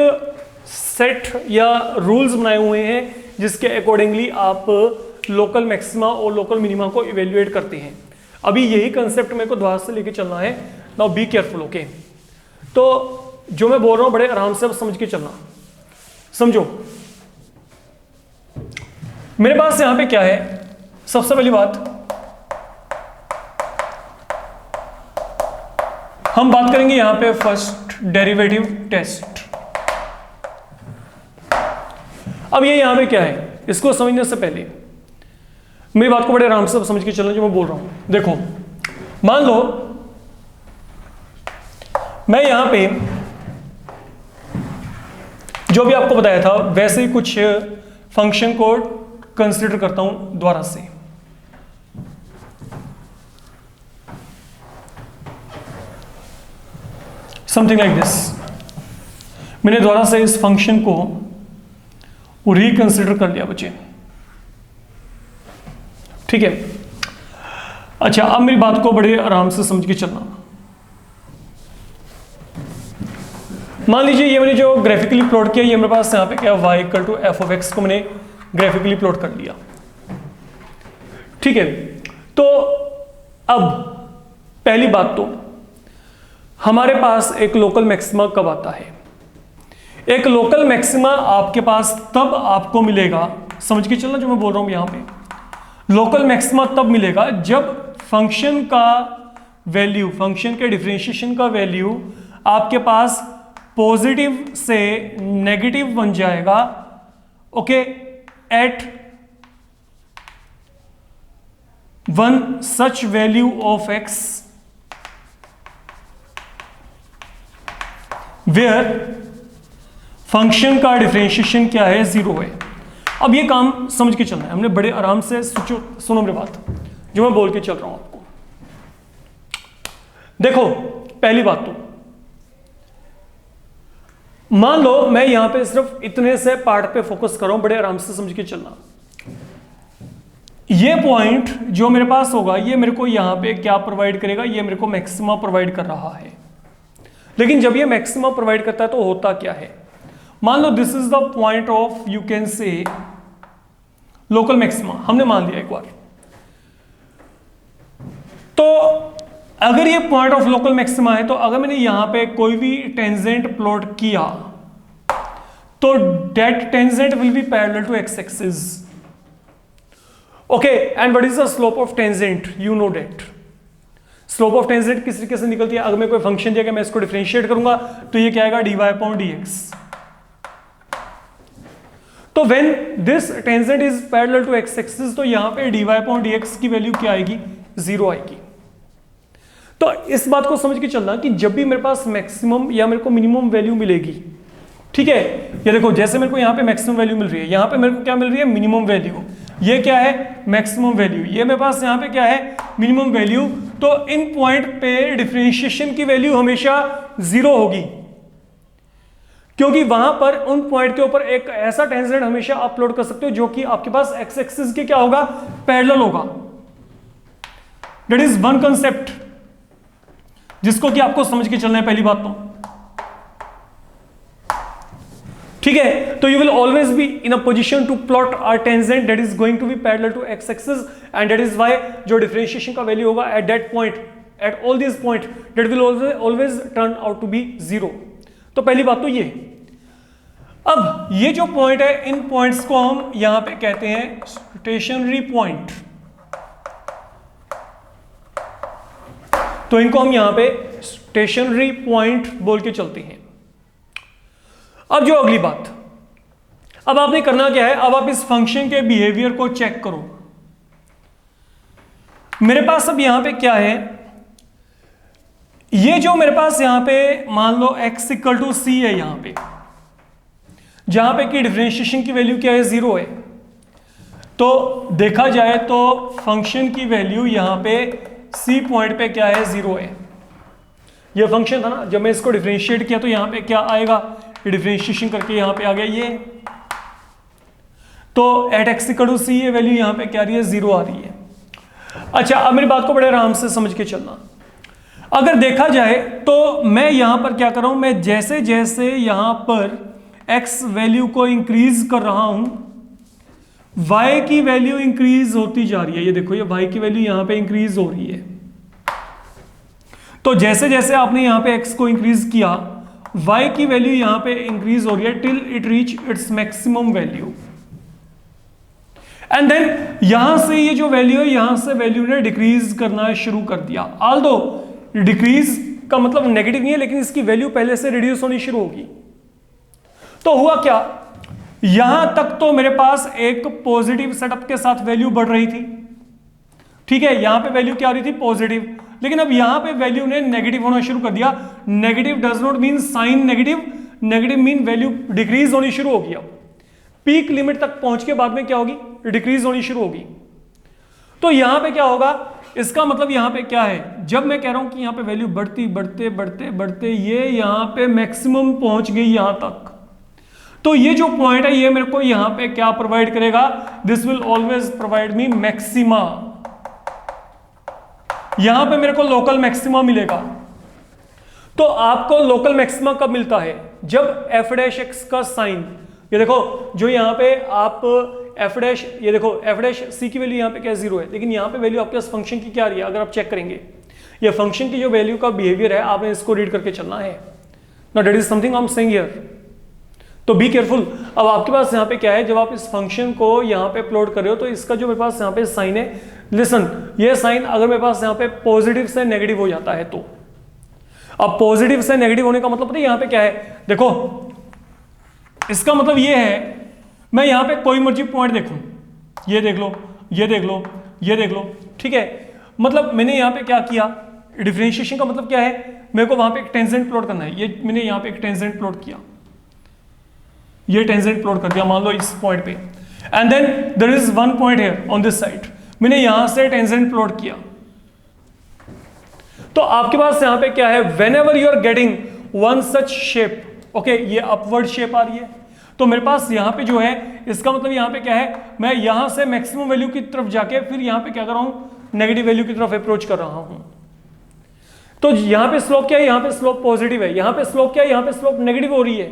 सेट या रूल्स बनाए हुए हैं जिसके अकॉर्डिंगली आप लोकल मैक्सिमा और लोकल मिनिमा को इवेल्युएट करते हैं। अभी यही कंसेप्ट मेरे को दोबारा से लेके चलना है। Now be careful. ओके, तो जो मैं बोल रहा हूं बड़े आराम से अब समझ के चलना, समझो। मेरे पास यहां पे क्या है, सबसे पहली बात हम बात करेंगे यहां पे फर्स्ट डेरिवेटिव टेस्ट। अब ये यहां पे क्या है, इसको समझने से पहले मेरी बात को बड़े आराम से समझ के चलना जो मैं बोल रहा हूं। देखो, मान लो मैं यहां पे जो भी आपको बताया था वैसे ही कुछ फंक्शन को कंसीडर करता हूं दोबारा से। Something like this. मैंने दोबारा से इस फंक्शन को रिकंसीडर कर लिया बच्चे, ठीक है। अच्छा, अब मेरी बात को बड़े आराम से समझ के चलना। मान लीजिए ये मैंने जो ग्राफिकली प्लॉट किया, ये मेरे पास यहाँ पे क्या y equal to F of X को मैंने ग्राफिकली प्लॉट कर लिया, ठीक है। तो अब पहली बात तो हमारे पास एक लोकल मैक्सिमा कब आता है? एक लोकल मैक्सिमा आपके पास तब आपको मिलेगा, समझ के चलना जो मैं बोल रहा हूं यहां पे। लोकल मैक्सिमा तब मिलेगा जब फंक्शन का वैल्यू, फंक्शन के डिफरेंशिएशन का वैल्यू आपके पास पॉजिटिव से नेगेटिव बन जाएगा, okay, at one such value of X where function का डिफरेंशिएशन क्या है, जीरो है। अब ये काम समझ के चलना है हमने बड़े आराम से। सुनो मेरी बात जो मैं बोल के चल रहा हूं आपको। देखो पहली बात तो मान लो मैं यहां पे सिर्फ इतने से पार्ट पे फोकस कर रहा हूं, बड़े आराम से समझ के चलना। ये पॉइंट जो मेरे पास होगा ये मेरे को यहां पे क्या प्रोवाइड करेगा, ये मेरे को मैक्सिमा प्रोवाइड कर रहा है। लेकिन जब ये मैक्सिमा प्रोवाइड करता है तो होता क्या है, मान लो this is the point of you can say local maxima, हमने मान लिया एक बार। तो अगर ये पॉइंट ऑफ लोकल मैक्सिमा है तो अगर मैंने यहां पे कोई भी टेंजेंट प्लॉट किया तो that tangent will be parallel to x axis. Okay, and what is the slope of tangent, you know that. Slope of tangent किस तरीके से निकलती है, अगर मैं कोई फंक्शन दिया मैं इसको डिफरेंशिएट करूंगा तो ये क्या आएगा, dy/dx। तो when this tangent is parallel to x axis तो यहां पे dy/dx की वैल्यू क्या आएगी, 0 आएगी। तो इस बात को समझ के चलना कि जब भी मेरे पास मैक्सिमम या मेरे को मिनिमम वैल्यू मिलेगी, ठीक है, ये देखो जैसे मेरे को यहां पे मैक्सिमम वैल्यू मिल रही है, यहां पे मेरे को क्या मिल रही है, मिनिमम वैल्यू। ये क्या है, मैक्सिमम वैल्यू। ये मेरे पास यहां पे क्या है, मिनिमम वैल्यू। तो इन पॉइंट पे डिफरेंशिएशन की वैल्यू हमेशा 0 होगी, क्योंकि वहां पर उन पॉइंट के ऊपर एक ऐसा टेंजेंट हमेशा अपलोड कर सकते हो जो कि आपके पास एक्स एक्सिस के क्या होगा, पैरेलल होगा। दैट इज वन कंसेप्ट जिसको कि आपको समझ के चलना है, पहली बात तो ठीक है। तो you will always be in a position to plot our tangent that is going to be parallel to x axis, and that is why जो डिफरेंशिएशन का वैल्यू होगा at that point, at all this point, that will always turn out to be 0। तो पहली बात तो ये। अब ये जो पॉइंट है, इन पॉइंट्स को हम यहां पे कहते हैं स्टेशनरी पॉइंट। तो इनको हम यहां पे स्टेशनरी पॉइंट बोल के चलते हैं। अब जो अगली बात, अब आपने करना क्या है, अब आप इस फंक्शन के बिहेवियर को चेक करो। मेरे पास अब यहां पे क्या है, ये जो मेरे पास यहां पे मान लो x इक्वल टू सी है, यहां पे जहां पे कि डिफरेंशिएशन की वैल्यू क्या है, 0 है। तो देखा जाए तो फंक्शन की वैल्यू यहां पे सी पॉइंट पे क्या है, 0 है। ये फंक्शन था ना, जब मैं इसको डिफरेंशिएट किया तो यहां पे क्या आएगा, डिफरेंशिएशन करके यहां पे आ गया ये। तो एट एक्स इक्वल टू सी ये वैल्यू यहां पे क्या आ रही है, 0 आ रही है। अच्छा, अब मेरी बात को बड़े आराम से समझ के चलना। अगर देखा जाए तो मैं यहां पर क्या कर रहा हूं, मैं जैसे जैसे यहां पर x वैल्यू को इंक्रीज कर रहा हूं, y की वैल्यू इंक्रीज होती जा रही है। ये देखो, ये y की वैल्यू यहां पे इंक्रीज हो रही है। तो जैसे जैसे आपने यहां पे x को इंक्रीज किया, y की वैल्यू यहां पे इंक्रीज हो रही है till it reach its maximum value. And then यहां से ये जो वैल्यू है, यहां से वैल्यू ने डिक्रीज करना शुरू कर दिया। ऑल्दो डिक्रीज का मतलब नेगेटिव नहीं है, लेकिन इसकी वैल्यू पहले से रिड्यूस होनी शुरू होगी। तो हुआ क्या, यहां तक तो मेरे पास एक पॉजिटिव सेटअप के साथ वैल्यू बढ़ रही थी, ठीक है, यहां पे वैल्यू क्या आ रही थी, पॉजिटिव। लेकिन अब यहां पे वैल्यू ने नेगेटिव होना शुरू कर दिया। Negative does not mean sine negative, negative mean value decrease होनी शुरू होगी। अब पीक लिमिट तक पहुंच के बाद में क्या होगी, डिक्रीज होनी शुरू होगी। तो यहां पे क्या होगा, इसका मतलब यहां पे क्या है, जब मैं कह रहा हूं कि यहां पे वैल्यू बढ़ती बढ़ते बढ़ते बढ़ते ये यहां पे मैक्सिमम पहुंच गई यहां तक, तो ये जो पॉइंट है ये मेरे को यहां पे क्या प्रोवाइड करेगा, this will always provide me maxima. यहां पे मेरे को लोकल मैक्सिमा मिलेगा। तो आपको लोकल मैक्सिमा कब मिलता है, जब एफ डैश एक्स का साइन, ये देखो जो यहां पे आप एफ डैश, ये देखो एफ डैश सी की वैल्यू यहां पे क्या 0 है, लेकिन यहां पे वैल्यू आपके पास फंक्शन की क्या आ रही है, अगर आप चेक करेंगे ये फंक्शन की जो वैल्यू का बिहेवियर है, आपने इसको रीड करके चलना है ना। That is something I am saying here, तो बी केयरफुल। अब आपके पास यहाँ पे क्या है, जब आप इस फंक्शन को यहाँ पे प्लॉट कर रहे हो तो इसका जो मेरे पास यहाँ पे साइन है, लिसन, ये साइन अगर मेरे पास यहाँ पे पॉजिटिव से नेगेटिव हो जाता है, तो अब पॉजिटिव से नेगेटिव होने का मतलब पता है यहाँ पे क्या है, देखो इसका मतलब ये है, मैं यहाँ पे कोई मर्जी पॉइंट देखूं, ये देख लो, ये देख लो, ये देख लो, ठीक है, मतलब मैंने यहाँ पे क्या किया, डिफरेंशिएशन का मतलब क्या है, मेरे को वहां पे एक टेंजेंट प्लॉट करना है। ये मैंने यहाँ पे एक टेंजेंट प्लॉट किया, ये टेंजेंट प्लॉट कर दिया मान लो इस पॉइंट पे, and then there is one point here on this side, मैंने यहां से टेंजेंट प्लॉट किया। तो आपके पास यहां पे क्या है, whenever you are getting one such shape, okay, ये अपवर्ड शेप आ रही है, तो मेरे पास यहां पे जो है, इसका मतलब यहां पे क्या है, मैं यहां से मैक्सिमम वैल्यू की तरफ जाके फिर यहां पे क्या कर रहा हूं, नेगेटिव वैल्यू की तरफ अप्रोच कर रहा हूं। तो यहां पे स्लोप क्या है, यहां पे स्लोप पॉजिटिव है, यहां पे स्लोप क्या है, यहां पे स्लोप नेगेटिव हो रही है।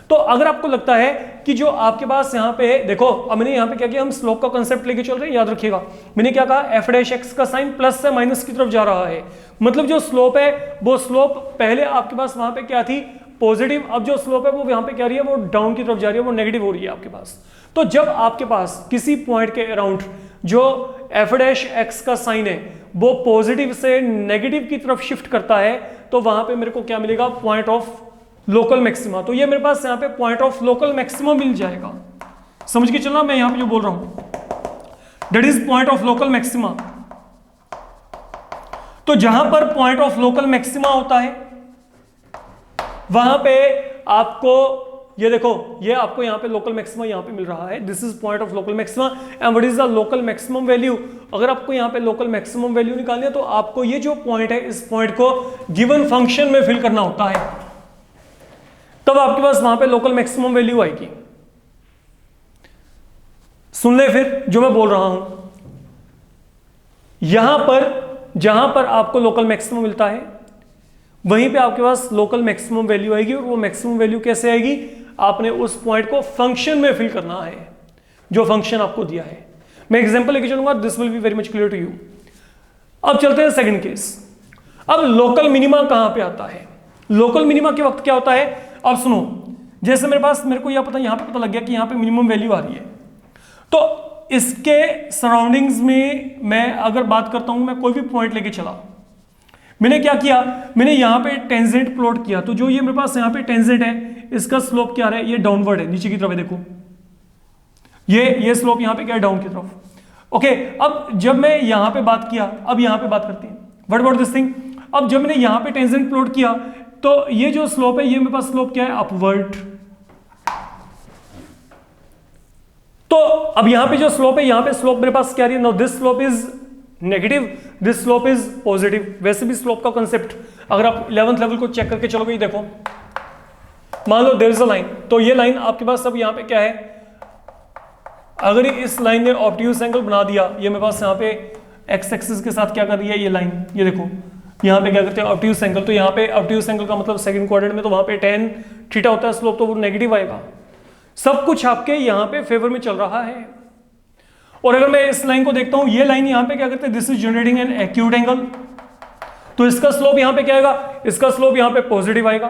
तो अगर आपको लगता है कि जो आपके पास यहां पे देखो, अब मैंने यहां पे क्या किया, हम स्लोप का कांसेप्ट लेके चल रहे हैं, याद रखिएगा मैंने क्या कहा, एफ डैश एक्स का साइन प्लस से माइनस की तरफ जा रहा है, मतलब जो स्लोप है वो स्लोप पहले आपके पास वहां पे क्या थी, पॉजिटिव, अब जो स्लोप है वो यहां पे क्या रही है, वो डाउन की तरफ जा रही है, वो नेगेटिव हो रही है आपके पास। तो जब आपके पास किसी पॉइंट के अराउंड जो एफ डैश एक्स का साइन है वो पॉजिटिव से नेगेटिव की तरफ शिफ्ट करता है, तो वहां पे मेरे को क्या मिलेगा, पॉइंट ऑफ लोकल मैक्सिमा। तो ये मेरे पास यहां पे पॉइंट ऑफ लोकल मैक्सिमा मिल जाएगा। समझ के चलना मैं यहां पे जो बोल रहा हूं, that is point of local maxima. तो जहां पर पॉइंट ऑफ लोकल मैक्सिमा होता है वहां पे आपको ये देखो, ये आपको यहां पे लोकल मैक्सिमा यहां पे मिल रहा है, this is point of local maxima and what is the local maximum value. अगर आपको यहां पे लोकल मैक्सिमम वैल्यू निकालनी है तो आपको ये जो पॉइंट है, इस पॉइंट को गिवन फंक्शन में फिल करना होता है, तब आपके पास वहां पे लोकल मैक्सिमम वैल्यू आएगी। सुन ले फिर जो मैं बोल रहा हूं, यहां पर जहां पर आपको लोकल मैक्सिमम मिलता है वहीं पे आपके पास लोकल मैक्सिमम वैल्यू आएगी, और वो मैक्सिमम वैल्यू कैसे आएगी, आपने उस पॉइंट को फंक्शन में फिल करना है जो फंक्शन आपको दिया है। मैं एग्जांपल लेके चलूंगा, this will be very much clear to you. अब चलते हैं सेकंड केस। अब लोकल मिनिमा कहां पे आता है, लोकल मिनिमा के वक्त क्या होता है, अब सुनो, जैसे मेरे को यह पता, यहां पे पता लग गया कि यहां पे मिनिमम वैल्यू आ रही है, तो इसके सराउंडिंग्स में मैं अगर बात करता हूं, मैं कोई भी पॉइंट लेके चला, मैंने क्या किया, मैंने यहां पे टेंजेंट प्लॉट किया, तो जो ये मेरे पास यहां पे टेंजेंट है, इसका स्लोप क्या है, ये डाउनवर्ड है, नीचे की तरफ है, देखो ये स्लोप यहां पे क्या है, डाउन की तरफ। ओके, अब जब मैं यहां पे बात किया, अब यहां पे बात करते हैं, व्हाट अबाउट दिस थिंग। अब जब मैंने यहां पे टेंजेंट प्लॉट किया तो ये जो स्लोप है, ये मेरे पास स्लोप क्या है, अपवर्ड। तो अब यहां पे जो स्लोप है, यहां पे स्लोप मेरे पास क्या रही है, no this slope is negative, this slope is positive. वैसे भी स्लोप का कांसेप्ट अगर आप 11th लेवल को चेक करके चलोगे, देखो मान लो देयर इज अ लाइन, तो ये लाइन आपके पास अब यहां पे क्या है, अगर इस लाइन ने ऑब्ट्यूज एंगल बना दिया, ये मेरे पास यहां पे एक्स एक्सिस के साथ क्या कर रही है ये लाइन, ये देखो यहां पे क्या करते हैं, ऑब्ट्यूज एंगल, तो यहां पे ऑब्ट्यूज एंगल का मतलब सेकंड क्वाड्रेंट में तो वहां पे tan थीटा होता है स्लोप, तो वो नेगेटिव आएगा। सब कुछ आपके यहां पे फेवर में चल रहा है। और अगर मैं इस लाइन को देखता हूं, ये लाइन यहां पे क्या करते हैं, this is generating an acute angle, तो इसका स्लोप यहां पे क्या आएगा, इसका स्लोप यहां पे पॉजिटिव आएगा।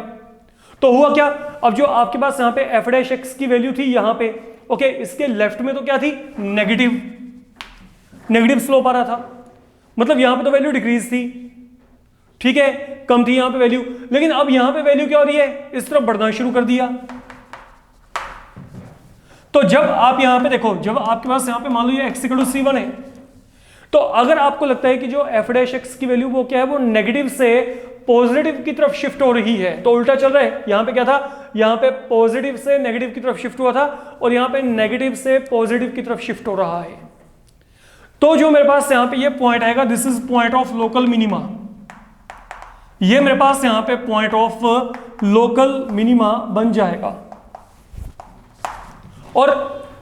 तो हुआ क्या, अब जो आपके पास यहां पे एफ डैश एक्स की वैल्यू थी यहां पे, ओके, इसके लेफ्ट में तो क्या थी, नेगेटिव स्लोप आ रहा था, मतलब यहां पे तो वैल्यू डिक्रीज थी, ठीक है, कम थी यहां पे वैल्यू, लेकिन अब यहां पे वैल्यू क्या हो रही है, इस तरफ बढ़ना शुरू कर दिया। तो जब आप यहां पे देखो, जब आपके पास यहां पे मान लो ये x = c1 है, तो अगर आपको लगता है कि जो f डैश x की वैल्यू वो क्या है, वो नेगेटिव से पॉजिटिव की तरफ शिफ्ट हो रही है, तो उल्टा चल रहा है। यहां पे क्या था, यहां पे पॉजिटिव से नेगेटिव की तरफ शिफ्ट हुआ था, और यहां पे नेगेटिव से पॉजिटिव की तरफ शिफ्ट हो रहा है। तो जो मेरे पास यहां पे ये पॉइंट आएगा, this is point of local minima, ये मेरे पास यहां पे पॉइंट ऑफ लोकल मिनिमा बन जाएगा। और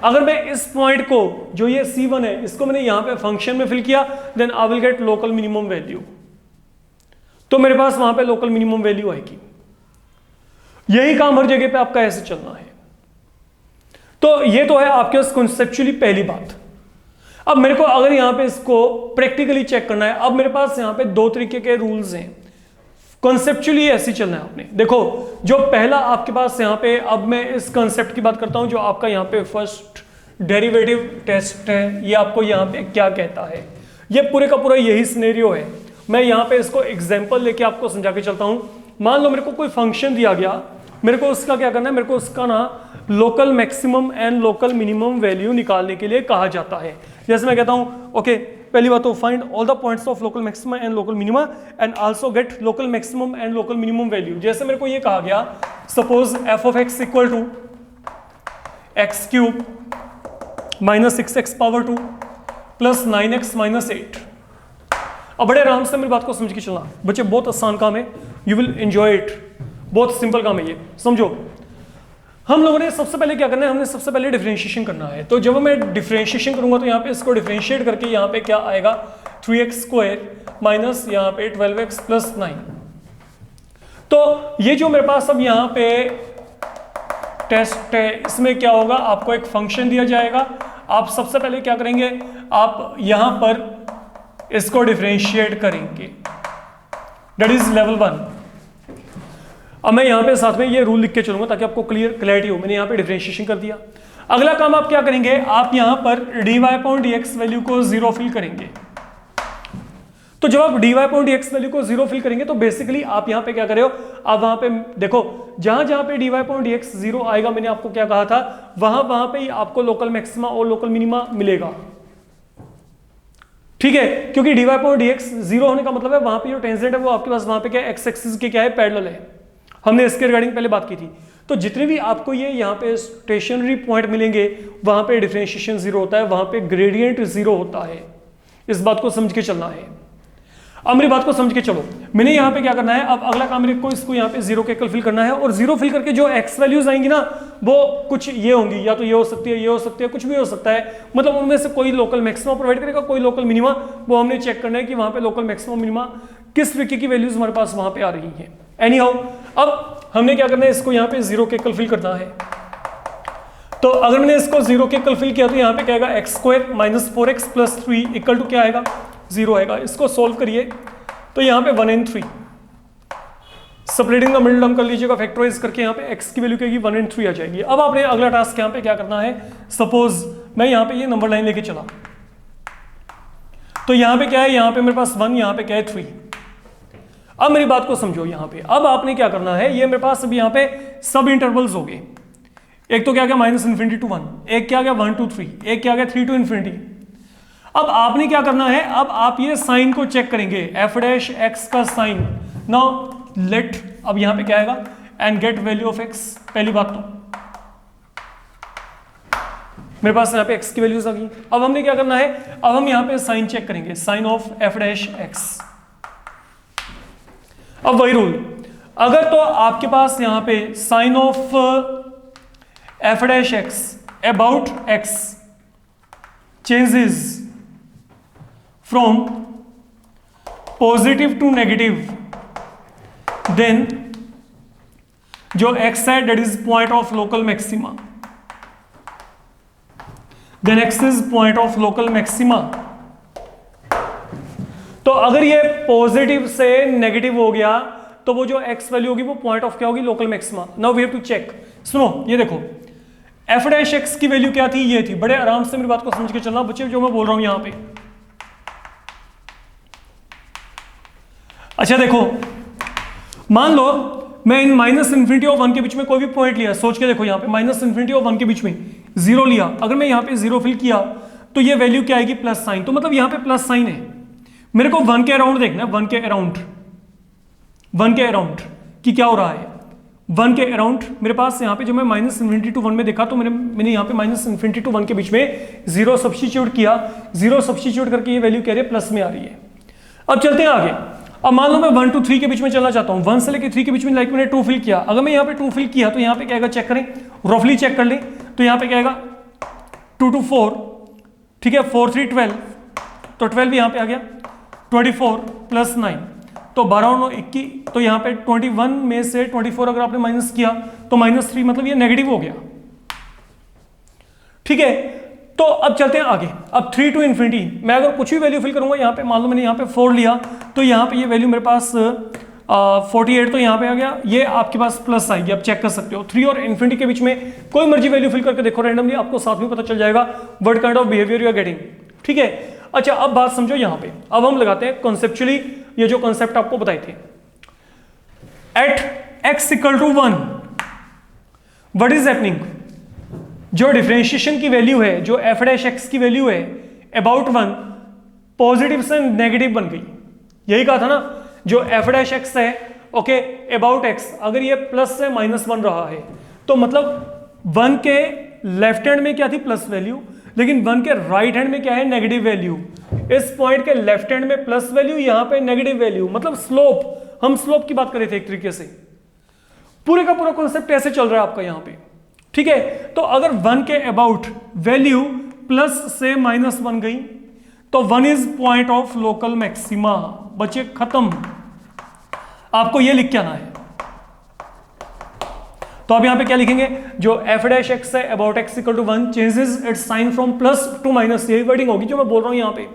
अगर मैं इस पॉइंट को, जो ये C1 है, इसको मैंने यहां पे फंक्शन में फिल किया, then I will get local minimum value, तो मेरे पास वहां पे लोकल मिनिमम वैल्यू आएगी। यही काम हर जगह पे आपका ऐसे चलना है। तो ये तो है आपके पास कॉन्सेप्चुअली पहली बात। अब मेरे को अगर यहां पे इसको प्रैक्टिकली चेक करना है, अब मेरे पास यहां पे दो तरीके के रूल्स हैं, कॉन्सेप्चुअली ऐसे चलना है आपने। देखो, जो पहला आपके पास यहां पे, अब मैं इस कॉन्सेप्ट की बात करता हूं, जो आपका यहां पे फर्स्ट डेरिवेटिव टेस्ट है, ये आपको यहां पे क्या कहता है, ये पूरे का पूरा यही सिनेरियो है। मैं यहां पे इसको एग्जांपल लेके आपको समझा के चलता हूं। मान लो मेरे को कोई फंक्शन दिया गया, मेरे को उसका क्या करना है, मेरे को उसका ना local maximum and local minimum value निकालने के लिए कहा जाता है। जैसे मैं कहता हूं, ओके, पहली बात तो find all the points of local maxima and local minima and also get local maximum and local minimum value. जैसे मेरे को ये कहा गया, suppose f of x equal to x³ - 6x⁻² + 9x - 8। अब बड़े आराम से मेरी बात को समझ के चलना बच्चे, बहुत आसान काम है, यू विल एंजॉय इट, बहुत सिंपल काम है ये, समझो। हम लोगों ने सबसे पहले क्या करना है, हमने सबसे पहले डिफरेंशिएशन करना है। तो जब मैं डिफरेंशिएशन करूंगा तो यहाँ पे इसको डिफरेंशिएट करके यहाँ पे क्या आएगा 3x² माइनस यहाँ पे 12x प्लस 9। तो ये जो मेरे पास अब यहाँ पे टेस्ट है, इसमें क्या होगा, आपको एक फंक्शन दिया जाएगा, आप सबसे पहले क्या करेंगे, आप यहां पर इसको डिफरेंशिएट करेंगे, दैट इज लेवल 1। अब मैं यहां पे साथ में ये रूल लिख के चलूंगा ताकि आपको क्लैरिटी हो। मैंने यहां पे डिफरेंशिएशन कर दिया। अगला काम आप क्या करेंगे, आप यहां पर dy/dx वैल्यू को 0 फिल करेंगे। तो जब आप dy/dx वैल्यू को 0 फिल करेंगे तो बेसिकली आप यहां पे क्या कर रहे हो, आप वहां पे देखो जहां जहां पे dy/dx 0 आएगा, मैंने आपको क्या कहा था, वहां पे ही आपको लोकल मैक्सिमा और लोकल मिनिमा मिलेगा, ठीक है। क्योंकि dy/dx 0 होने का मतलब है वहां पे जो टेंजेंट है वो आपके पास वहां पे क्या x एक्सिस के क्या है, पैरेलल है। हमने इसके रिगार्डिंग पहले बात की थी। तो जितने भी आपको ये यहाँ पे स्टेशनरी पॉइंट मिलेंगे वहां पे डिफरेंशिएशन 0 होता है, वहां पे ग्रेडियंट 0 होता है। इस बात को समझ के चलना है। अब मेरी बात को समझ के चलो, मैंने यहाँ पे क्या करना है, अब अगला काम मेरे को इसको यहाँ पे 0 के एकल फिल करना है, और 0 फिल करके जो x वैल्यूज आएंगी ना वो कुछ ये होंगी, या तो ये हो सकती है, ये हो सकती है, कुछ भी हो सकता है। मतलब उनमें से कोई लोकल मैक्सिमा प्रोवाइड करेगा, कोई लोकल मिनिमा। वो हमने चेक करना है कि वहां पे लोकल मैक्सिमा मिनिमा किस तरीके की वैल्यूज हमारे पास वहां पे आ रही है। एनी हाउ, अब हमने क्या करना है, इसको यहाँ पे 0 के एकल फिल करना है। तो अगर मैंने इसको 0 के एकल फिल किया तो यहाँ पे क्या आएगा, x² minus 4x plus 3 equal to क्या आएगा, 0 आएगा। इसको सोल्व करिए तो यहाँ पे 1 and 3 separating the middle term कर लीजिएगा, फैक्टराइज करके यहाँ पे x की वैल्यू क्या 1 and 3 आ जाएगी। अब आपने अगला टास्क यहाँ पे क्या करना है, सपोज मैं यहाँ पे ये नंबर लाइन लेके चला, तो यहाँ पे क्या है, यहाँ पे मेरे पास 1, यहाँ पे क्या है 3। अब मेरी बात को समझो यहाँ पे, अब आपने क्या करना है, ये मेरे पास अभी यहाँ पे सब इंटरवल्स हो गए। एक तो क्या गया -∞ to 1, एक क्या गया 1 to 3, एक क्या गया 3 to ∞। अब आपने क्या करना है, अब आप ये साइन को चेक करेंगे, f' का साइन। नाउ लेट, अब यहां पे क्या आएगा, and get value of x। पहली बात तो मेरे पास यहाँ पे x की वैल्यूज आ गई। अब हमने क्या करना है, अब हम यहाँ पे साइन चेक करेंगे, साइन ऑफ f'(x). अब वही रूल, अगर तो आपके पास यहाँ पे sign of f'(x) about x changes from positive to negative, then जो x है that is point of local maxima, then x is point of local maxima। तो अगर ये पॉजिटिव से नेगेटिव हो गया तो वो जो x वैल्यू होगी वो पॉइंट ऑफ क्या होगी, local maxima. Now we have to check. सुनो ये देखो, f'(x) की वैल्यू क्या थी, ये थी। बड़े आराम से मेरी बात को समझ के चलना बच्चे, जो मैं बोल रहा हूं यहां पे। अच्छा देखो, मान लो मैं इन -∞ और 1 के बीच में कोई भी पॉइंट लिया, सोच के देखो यहाँ पे -∞ और 1 के बीच में 0 लिया। अगर मैं यहाँ पे 0 फिल किया तो ये वैल्यू क्या आएगी, प्लस साइन। तो मतलब यहाँ पे प्लस साइन है। मेरे को 1 के अराउंड देखना है, 1 के अराउंड कि क्या हो रहा है। 1 के अराउंड मेरे पास यहाँ पे जो मैं -∞ to 1 में देखा तो मैंने यहाँ पे -∞ to 1 के बीच में 0 सब्स्टिट्यूट किया। 0 सब्स्टिट्यूट करके ये वैल्यू कह रही है प्लस में आ रही है। अब चलते हैं आगे। अब मान लो मैं 1 to 3 के बीच में चलना चाहता हूँ, 1 से लेकर 3 के बीच में, लाइक मैंने 2 फिल किया। अगर मैं यहाँ पे 2 फिल किया तो यहाँ पे क्या आएगा, चेक करें, रफली चेक कर लें तो यहाँ पे क्या आएगा 2 to 4, ठीक है, 4 3 12, तो 12 यहाँ पे आ गया, 24 प्लस 9 तो 12 और 9 21। तो यहाँ पे 21 में से 24 अगर आपने माइनस किया तो -3, मतलब ये नेगेटिव हो गया, ठीक है। तो अब चलते हैं आगे। अब 3 to ∞, मैं अगर कुछ भी वैल्यू फिल करूंगा यहाँ पे, मान लो मैंने यहाँ पे 4 लिया तो यहाँ पे ये वैल्यू मेरे पास 48 तो यहाँ पे आ गया, ये आपके पास प्लस आएगी। आप चेक कर सकते हो 3 और ∞ के बीच में कोई मर्जी वैल्यू फिल करके देखो रैंडमली, आपको साथ में पता चल जाएगा what kind of behaviour you are getting, ठीक है। अच्छा अब बात समझो यहाँ पे, अब हम लगाते हैं कॉन्सेप्चुअली ये जो कॉन्सेप्ट आपको बताए थे। At x = 1 what is happening, जो डिफरेंशिएशन की वैल्यू है, जो f'(x) की वैल्यू है अबाउट 1 पॉजिटिव से नेगेटिव बन गई। यही कहा था ना, जो f'(x) है ओके अबाउट x, अगर ये प्लस से -1 रहा है तो मतलब 1 के लेफ्ट हैंड में क्या थी, प्लस वैल्यू, लेकिन 1 के राइट हैंड में क्या है, नेगेटिव वैल्यू। इस पॉइंट के लेफ्ट हैंड में प्लस वैल्यू, यहां पे नेगेटिव वैल्यू, मतलब स्लोप, हम स्लोप की बात कर रहे थे एक तरीके से। पूरे का पूरा कॉन्सेप्ट ऐसे चल रहा है आपका यहां पे, ठीक है। तो अगर 1 के अबाउट वैल्यू प्लस से -1 गई तो 1 is point of local maxima. बच्चे खत्म, आपको ये लिख के आना है। तो आप यहां पे क्या लिखेंगे, जो f डैश x है about x equal to 1 changes its sign from plus to minus, यही वर्डिंग होगी जो मैं बोल रहा हूं यहां पे,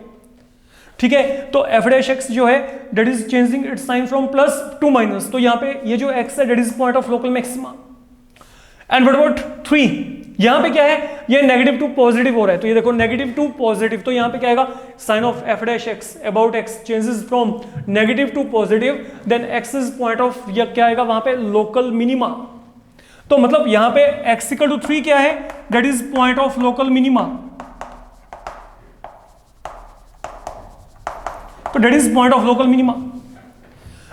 ठीक है। तो f डैश x जो है that is changing its sign from plus to minus, तो यहां पे ये जो x है that is point of local maxima. And what about 3, यहां पे क्या है, ये नेगेटिव टू पॉजिटिव हो रहा है, तो ये देखो नेगेटिव टू पॉजिटिव, तो यहां पे क्या आएगा, sign of f dash x about x changes from negative to positive, then x is point of, या क्या आएगा वहां पे, लोकल मिनिमा। तो मतलब यहां पे x इक्वल टू 3 क्या है, that is point of local minima, तो that is point of local minima.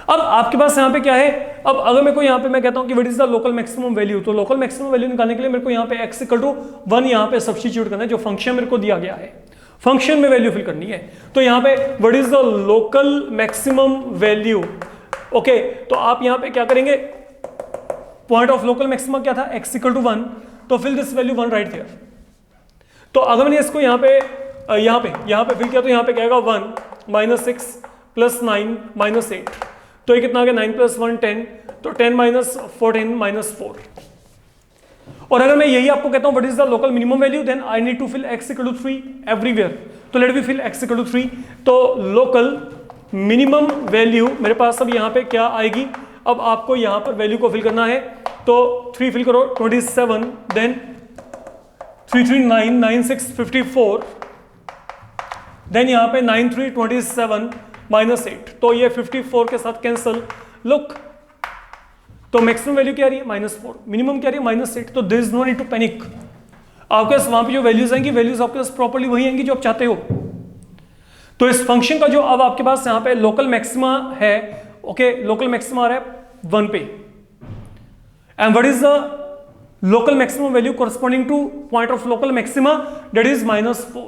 अब आपके पास यहां पे क्या है, अब अगर मेरे को यहां पे मैं कहता हूं कि what is the local maximum value, तो लोकल मैक्सिमम वैल्यू निकालने के लिए मेरे को यहां पे x इक्वल टू 1 यहां पे सब्स्टिट्यूट करना है, जो फंक्शन मेरे को दिया गया है, फंक्शन में वैल्यू फिल करनी है। तो यहां पे what is the local maximum value, okay. तो आप यहां पे क्या करेंगे, पॉइंट ऑफ लोकल मैक्सिमा क्या था, x इक्वल टू 1, तो fill this value 1 right there. तो अगर मैंने इसको यहां पे फिल किया, तो यहां पे क्या आएगा, 1 -6 + 9 -8, तो ये कितना आ गया, 9 + 1 10, तो 10 - 14 -4। और अगर मैं यही आपको कहता हूं what is the local minimum value, then I need to fill x equal to 3 everywhere, तो let me fill x equal to 3। तो लोकल मिनिमम वैल्यू मेरे पास अब यहां पे क्या आएगी, अब आपको यहां पर वैल्यू को फिल करना है, तो 3 फिल करो, 27, देन 3 3 9 9 6 54, देन यहां पे 9 3 27 -8, तो ये 54 के साथ कैंसल। लुक, तो मैक्सिमम वैल्यू क्या आ रही है, -4, मिनिमम क्या आ रही है, -8, तो there is no need to panic. आपके पास वहां पे जो वैल्यूज आएंगी, वैल्यूज आपके पास प्रॉपर्ली वही आएंगी जो आप चाहते हो। तो इस फंक्शन का जो अब आपके पास यहां पे लोकल मैक्सिमा है, ओके, लोकल मैक्सिमा आ रहा है 1 पे, and what is the local maximum value corresponding two point of local maxima, that is -4।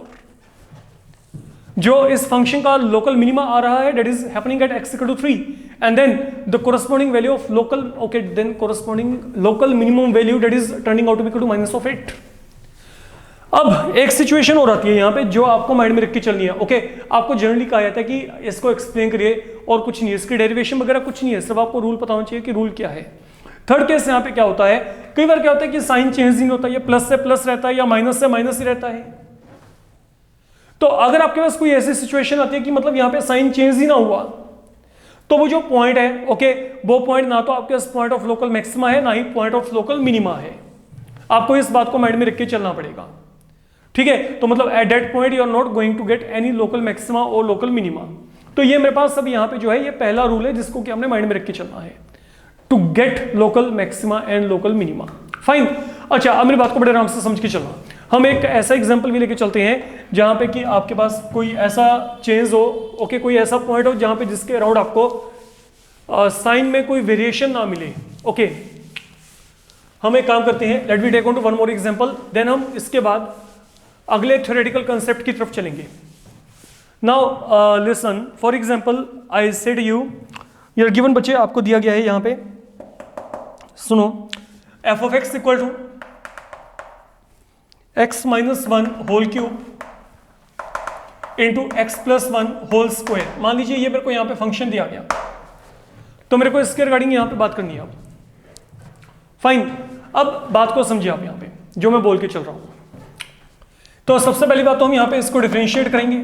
जो इस फंक्शन का लोकल मिनिमा आ रहा है, that is happening at x equal to 3, and then the corresponding value of local, okay, then corresponding local minimum value that is turning out to be equal to -8। अब एक situation हो जाती है यहाँ पे जो आपको माइंड में रख के चलनी है, ओके। आपको जनरली कहा जाता है कि इसको एक्सप्लेन करिए, और कुछ नहीं है, इसकी डेरिवेशन वगैरह कुछ नहीं है, सिर्फ आपको रूल पता होना चाहिए कि रूल क्या है। थर्ड केस यहाँ पे क्या होता है, कई बार क्या होता है कि साइन चेंज नहीं होता, ये प्लस से प्लस रहता है या माइनस से माइनस ही रहता है। तो अगर आपके पास कोई ऐसी सिचुएशन आती है कि मतलब यहाँ पे साइन चेंज ही ना हुआ, तो वो जो पॉइंट है, ओके, वो पॉइंट ना तो आपके पास पॉइंट ऑफ लोकल मैक्सिमा है, ना ही पॉइंट ऑफ लोकल मिनिमा है। आपको इस बात को माइंड में रख के चलना पड़ेगा, ठीक है। तो मतलब at that point you are not going to get any local maxima और लोकल मिनिमा। तो ये मेरे पास सब यहाँ पे जो है, ये पहला रूल है जिसको कि हमने माइंड में रख के चलना है, to get local maxima and local minima. Fine. अच्छा, अब मेरी बात को बड़े आराम से समझ के चलना। हम एक ऐसा एग्जांपल भी लेके चलते हैं जहां पे कि आपके पास कोई ऐसा चेंज हो, ओके, कोई ऐसा पॉइंट हो जहां पे जिसके अराउंड आपको साइन में कोई वेरिएशन ना मिले, ओके। हम एक काम करते हैं, let me take on to one more example, देन हम इसके बाद अगले थ्योरेटिकल कंसेप्ट की तरफ चलेंगे। Now listen, for example I said you यार गिवन, बच्चे आपको दिया गया है यहां पे, सुनो, f of x equal to x minus 1 whole cube into x plus 1 whole square. मान लीजिए ये मेरे को यहां पे फंक्शन दिया गया, तो मेरे को इसके रिगार्डिंग यहां पे बात करनी है। अब फाइन, अब बात को समझिए आप यहां पे जो मैं बोल के चल रहा हूं। तो सबसे पहली बात तो हम यहां पे इसको डिफरेंशिएट करेंगे।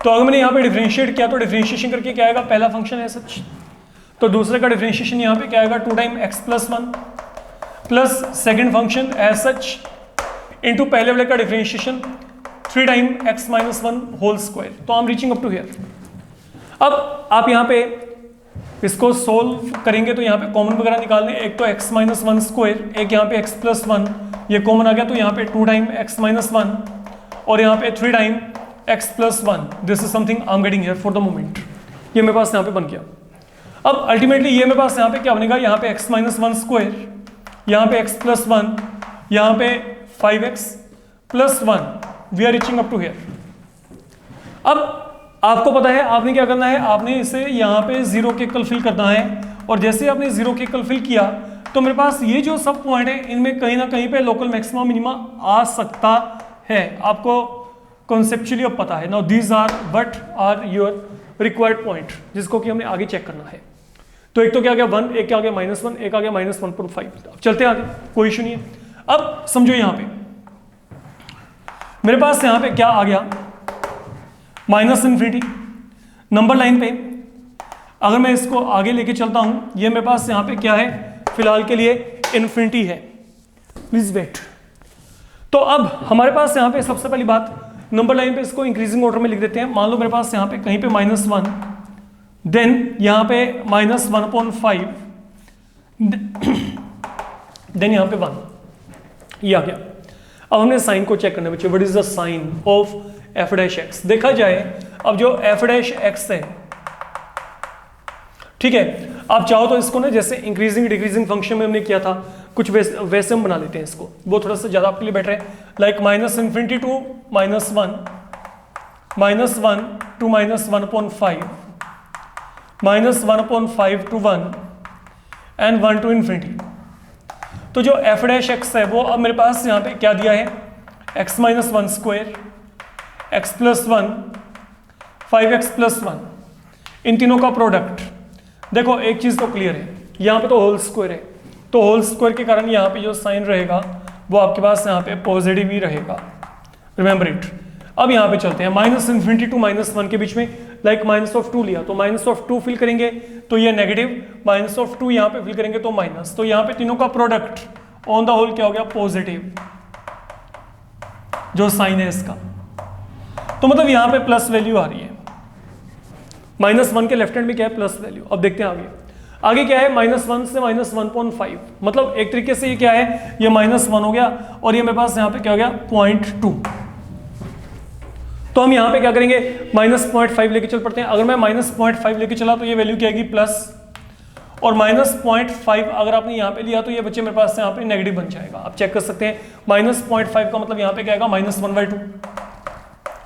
तो अगर मैंने यहां पे डिफरेंशिएट किया तो डिफरेंशिएशन करके क्या आएगा, पहला फंक्शन है सच, तो दूसरे का डिफरेंशिएशन यहां पे क्या आएगा, 2 time x plus 1 plus second function as such into पहले वाले का differentiation 3 time x minus 1 whole square. तो I am reaching up to here. अब आप यहाँ पे इसको सोल्व करेंगे तो यहाँ पे कॉमन वगैरह निकालने, एक तो x माइनस 1 स्क्वायर, एक यहाँ पे x प्लस 1, ये कॉमन आ गया, तो यहाँ पे 2 टाइम x माइनस 1 और यहाँ पे 3 time x plus 1। This is something I am getting here for the moment. ये मेरे पास यहाँ पे बन गया। अब अल्टीमेटली ये मेरे पास यहाँ पे क्या बनेगा, यहाँ पे x माइनस 1 स्क्वायर, यहाँ पे x प्लस 1, यहाँ पे 5x plus 1, we are reaching up to here. अब आपको पता है आपने क्या करना है, आपने इसे यहाँ पे 0 के इक्वल फिल करना है, और जैसे आपने 0 के इक्वल फिल किया तो मेरे पास ये जो सब पॉइंट है इनमें कहीं ना कहीं पे लोकल मैक्सिमा मिनिमा आ सकता है। आपको कॉन्सेप्चुअली अब पता है। Now these are what are your required point, जिसको कि हमें आगे चेक करना है। तो एक तो क्या गया 1, एक क्या गया -1, एक आ गया -1.5। अब चलते हैं आगे, कोई इशू नहीं है। अब समझो यहाँ पे मेरे पास यहाँ पे क्या आ गया, -∞। नंबर लाइन पे अगर मैं इसको आगे लेके चलता हूं, ये मेरे पास यहाँ पे क्या है, फिलहाल के लिए इन्फिनिटी है। Please wait. तो अब हमारे पास यहाँ पे सबसे पहली बात, नंबर लाइन पे इसको इंक्रीजिंग ऑर्डर में लिख देते हैं। मान लो मेरे पास यहाँ पे कहीं पे -1, देन यहाँ पे -1/5, देन यहाँ पे 1, ये आ गया। अब हमने साइन को चेक करना है बच्चे, what is the sign of f'(x)। देखा जाए अब जो f'(x) है, ठीक है, आप चाहो तो इसको ना जैसे इंक्रीजिंग डिक्रीजिंग फंक्शन में हमने किया था कुछ वैसे हम बना लेते हैं इसको, वो थोड़ा सा ज्यादा आपके लिए बेटर है। Like -∞ to -1, -1 to -1.5, -1/5 to 1 and 1 to ∞। तो जो f'(x) है वो अब मेरे पास यहाँ पे क्या दिया है, x - 1², x + 1, 5x + 1, इन तीनों का प्रोडक्ट। देखो एक चीज तो क्लियर है, यहाँ पे तो होल स्क्वायर है, तो होल स्क्वायर के कारण यहाँ पे जो साइन रहेगा वो आपके पास यहाँ पे पॉजिटिव ही रहेगा, रिमेंबर इट। अब यहाँ पे चलते हैं -∞ to -1 के बीच में, लाइक -2 लिया तो -2 फिल करेंगे तो ये नेगेटिव, -2 यहाँ पे फिल करेंगे तो माइनस, तो यहाँ पे तीनों का प्रोडक्ट ऑन द होल क्या हो गया, पॉजिटिव, जो साइन है इसका। तो मतलब यहाँ पे प्लस वैल्यू आ रही है, -1 के लेफ्ट हैंड में क्या है, प्लस वैल्यू। अब देखते हैं आगे, आगे क्या है, -1 से -1.5, मतलब एक तरीके से ये क्या है, ये -1 हो गया, और ये मेरे पास यहाँ पे क्या हो गया, 0.2। तो हम यहाँ पे क्या करेंगे, -0.5 लेके चल पड़ते हैं। अगर मैं -0.5 लेके चला तो ये वैल्यू क्या आएगी, प्लस, और -0.5 अगर आपने यहाँ पे लिया तो ये बच्चे मेरे पास यहाँ पे नेगेटिव बन जाएगा। आप चेक कर सकते हैं, -0.5 का मतलब यहाँ पे क्या आएगा, -1/2,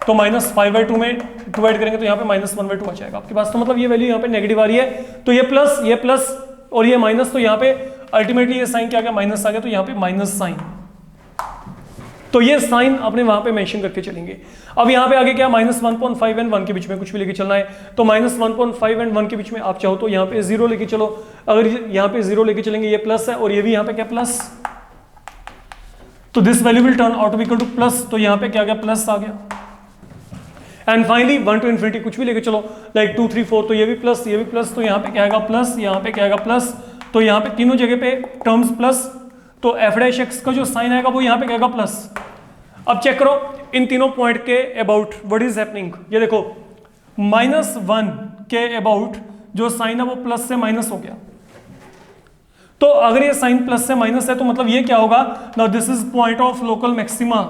तो -5/2 में 2 ऐड करेंगे तो यहाँ पे -1/2 आ जाएगा आपके पास। तो मतलब ये वैल्यू यहाँ पे नेगेटिव आ रही है, तो ये प्लस और ये माइनस, तो यहाँ पे अल्टीमेटली ये साइन क्या आ गया, माइनस आ गया, तो यहाँ पे माइनस साइन। तो ये साइन अपने वहां पे मेंशन करके चलेंगे। अब यहाँ पे आगे क्या, -1.5 एंड 1 के बीच में कुछ भी लेके चलना है, तो -1.5 एंड 1 के बीच में आप चाहो तो यहाँ पे 0 लेके चलो। अगर यहाँ पे 0 लेके चलेंगे, ये प्लस है और ये भी यहाँ पे क्या प्लस, तो this value will turn out to be equal to plus, तो यहाँ पे क्या गया, प्लस आ गया। एंड फाइनली 1 to ∞ कुछ भी लेके चलो, लाइक 2, 3, 4, तो ये भी प्लस, ये भी प्लस, तो यहाँ पे क्या आएगा, प्लस, यहाँ पे क्या आएगा, प्लस, तो यहाँ पे तीनों जगह पे टर्म्स प्लस, तो f'(x) का जो साइन आएगा वो यहाँ पे क्या आएगा, प्लस। अब चेक करो इन तीनों पॉइंट के अबाउट व्हाट इज हैपनिंग, ये देखो -1 के अबाउट जो साइन है वो प्लस से माइनस हो गया। तो अगर ये साइन प्लस से माइनस है तो मतलब ये क्या होगा, now this is point of local maxima.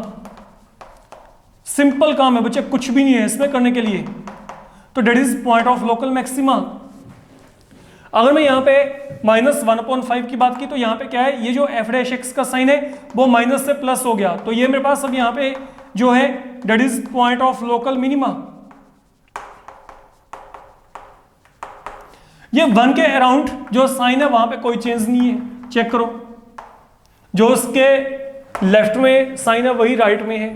Simple काम है बच्चे, कुछ भी नहीं है इसमें करने के लिए, तो that is point of local maxima. अगर मैं यहाँ पे -1/5 की बात की तो यहाँ पे क्या है, ये जो f'(x) का साइन है वो माइनस से प्लस हो गया, तो ये मेरे पास अब यहाँ पे जो है that is point of local minima. ये 1 के अराउंड जो साइन है वहां पे कोई चेंज नहीं है, चेक करो, जो उसके लेफ्ट में साइन है वही राइट में है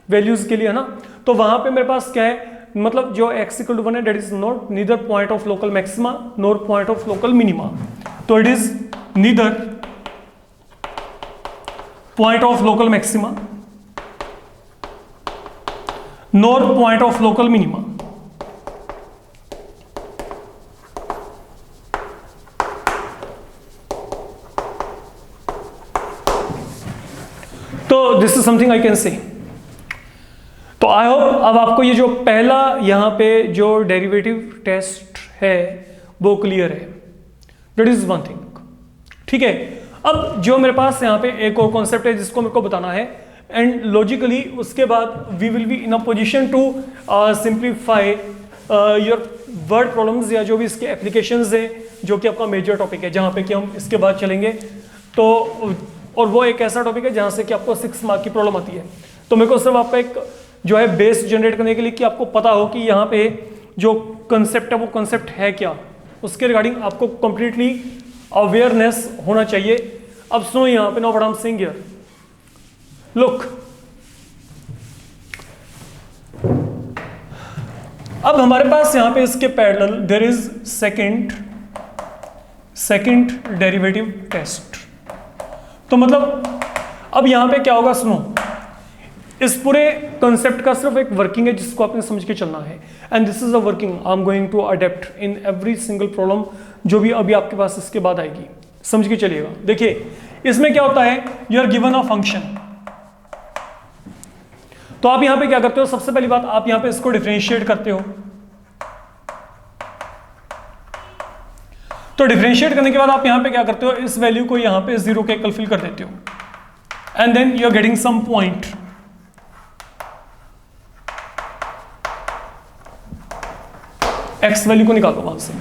वैल्यूज के लिए, है ना। तो वहां पे मेरे पास क्या है, मतलब जो x = 1 है that is not neither point of local maxima nor point of local minima, तो it is neither point of local maxima nor point of local minima. तो this is something I can say. तो I hope अब आपको ये जो पहला यहाँ पे जो डेरिवेटिव टेस्ट है वो क्लियर है, दैट इज वन थिंग, ठीक है। अब जो मेरे पास यहाँ पे एक और कॉन्सेप्ट है जिसको मेरे को बताना है, एंड लॉजिकली उसके बाद we will be in a position to simplify your word problems या जो भी इसके एप्लीकेशंस है, जो कि आपका मेजर टॉपिक है, जहाँ पे कि हम इसके बाद चलेंगे। तो और वो एक ऐसा टॉपिक है जहाँ से कि आपको 6 मार्क की प्रॉब्लम आती है। तो मेरे को सिर्फ आपका एक जो है बेस जनरेट करने के लिए कि आपको पता हो कि यहाँ पे जो कंसेप्ट है वो कंसेप्ट है क्या, उसके रिगार्डिंग आपको कंप्लीटली अवेयरनेस होना चाहिए। अब सुनो यहाँ पे, now what I am saying here, look, अब हमारे पास यहाँ पे इसके parallel there is second derivative test. तो मतलब अब यहाँ पे क्या होगा, सुनो, इस पूरे कंसेप्ट का सिर्फ एक वर्किंग है जिसको आपने समझ के चलना है, and this is a working I am going to adapt in every single problem जो भी अभी आपके पास इसके बाद आएगी, समझ के चलिएगा। देखिए इसमें क्या होता है, you are given a function, तो आप यहां पे क्या करते हो, सबसे पहली बात आप यहां पे इसको डिफरेंशिएट करते हो। तो डिफरेंशिएट करने के बाद आप यहां पे क्या करते हो, इस वैल्यू को यहां पे 0 के इक्वल फिल कर देते हो, and then you are getting some point, x value को निकालो वहां से,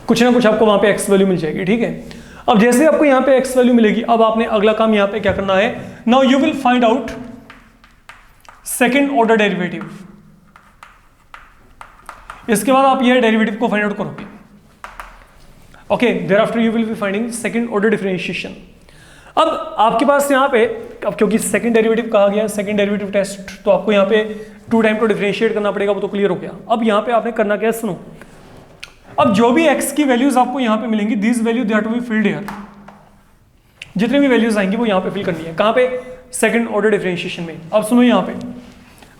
कुछ ना कुछ आपको वहां पे एक्स वैल्यू मिल जाएगी, ठीक है। अब जैसे आपको यहां पे एक्स वैल्यू मिलेगी, अब आपने अगला काम यहां पे क्या करना है, now you will find out second order derivative. इसके बाद आप ये डेरिवेटिव को फाइंड आउट करोगे, okay, thereafter you will be finding second order differentiation. अब आपके पास यहाँ पे, अब क्योंकि सेकंड डेरिवेटिव कहा गया, सेकंड डेरिवेटिव टेस्ट, तो आपको यहाँ पे 2 टाइम तो डिफरेंशिएट करना पड़ेगा, वो तो क्लियर हो गया। अब यहाँ पे आपने करना क्या है, सुनो, अब जो भी x की वैल्यूज आपको यहाँ पे मिलेंगी, this value they are to be filled here, जितने भी वैल्यूज आएंगी वो यहाँ पे फिल करनी है, कहाँ पे, सेकंड ऑर्डर डिफरेंशिएशन में। अब सुनो यहाँ पे,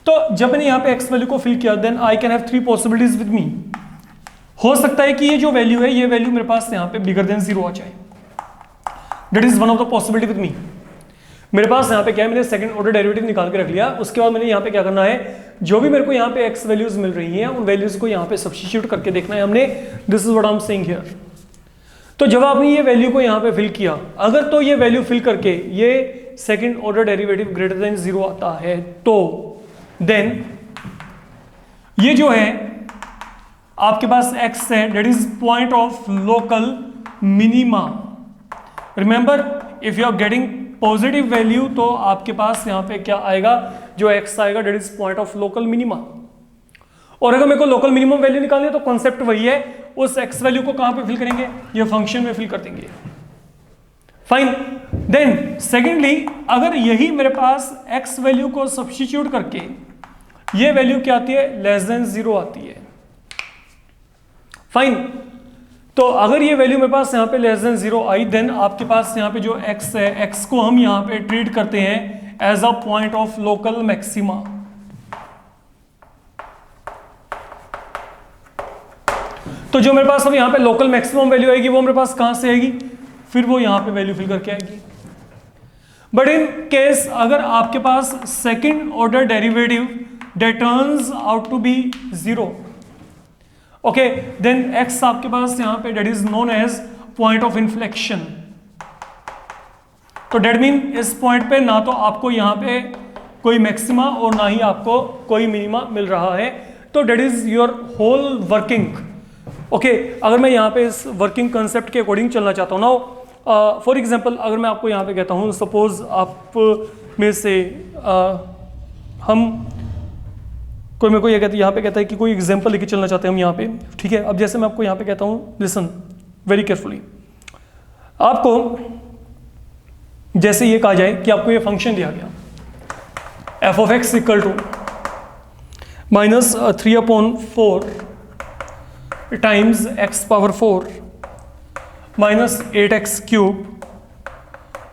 तो जब मैंने यहाँ पे x वैल्यू को फिल किया, then I can have 3 possibilities with me. हो सकता है कि ये जो वैल्यू है, ये वैल्यू मेरे पास यहाँ पे बिगर देन 0 आ जाए, that is one of the possibility with me. मेरे पास यहाँ पे क्या है, मैंने सेकंड ऑर्डर डेरिवेटिव निकाल के रख लिया, उसके बाद मैंने यहाँ पे क्या करना है, जो भी मेरे को यहाँ पे x वैल्यूज मिल रही हैं, उन वैल्यूज को यहाँ पे सब्स्टिट्यूट करके देखना है हमने, this is what I am saying here. तो जब आपने ये वैल्यू को यहाँ पे फिल किया, अगर तो ये वैल्यू फिल करके ये second order derivative greater than 0 आता है, तो देन ये जो है आपके पास x है, that is point of local minima. Remember, if you are getting positive value, तो आपके पास यहाँ पे क्या आएगा, जो x आएगा, that is point of local minima. और अगर मेरे को लोकल मिनिमम वैल्यू निकालनी है, तो कॉन्सेप्ट वही है, उस x वैल्यू को कहां पे फिल करेंगे, ये फंक्शन में फिल कर देंगे, फाइन। देन सेकेंडली, अगर यही मेरे पास x वैल्यू को सब्स्टिट्यूट करके ये वैल्यू क्या आती है, लेस देन 0 आती है, फाइन। तो अगर ये वैल्यू मेरे पास यहाँ पे लेस देन 0 आई, देन आपके पास यहाँ पे जो x है, x को हम यहाँ पे ट्रीट करते हैं as a point of local maxima. तो जो मेरे पास अब यहाँ पे लोकल मैक्सिमम वैल्यू आएगी, वो मेरे पास कहाँ से आएगी, फिर वो यहाँ पे वैल्यू फिल करके आएगी। बट इन केस अगर आपके पास second order derivative that turns out to be 0, okay, then x आपके पास यहाँ पे that is known as point of inflection. तो डेट मीन इस पॉइंट पे ना तो आपको यहाँ पे कोई मैक्सिमा और ना ही आपको कोई मिनिमा मिल रहा है, तो that is your whole working. Okay, अगर मैं यहाँ पे इस वर्किंग कंसेप्ट के अकॉर्डिंग चलना चाहता हूँ ना, फॉर एग्जांपल अगर मैं आपको यहाँ पे कहता हूँ, सपोज आप में से हम कोई मेरे को ये कहता है, यहाँ पे कहता है कि कोई एग्जांपल लेके चलना चाहते हैं हम यहाँ पे, ठीक है। अब जैसे मैं आपको यहाँ पे कहता हूँ, लिसन वेरी केयरफुली, आपको जैसे ये कहा जाए कि आपको ये फंक्शन दिया गया f of x equal to -3/4 times x power 4 minus 8x cube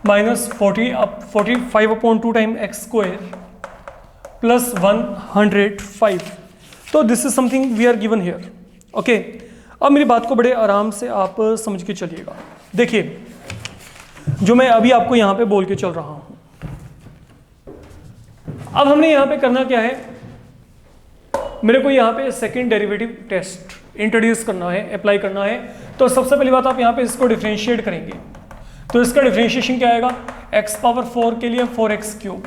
minus 45/2 time x square plus 105। तो this is something we are given here, okay. अब मेरी बात को बड़े आराम से आप समझ के चलिएगा। देखिए, जो मैं अभी आपको यहाँ पे बोल के चल रहा हूँ, अब हमने यहाँ पे करना क्या है, मेरे को यहाँ पे सेकंड डेरिवेटिव टेस्ट इंट्रोड्यूस करना है, अप्लाई करना है। तो सबसे पहली बात आप यहाँ पे इसको डिफरेंशिएट करेंगे, तो इसका डिफरेंशिएशन क्या आएगा, x पावर 4 के लिए 4x क्यूब,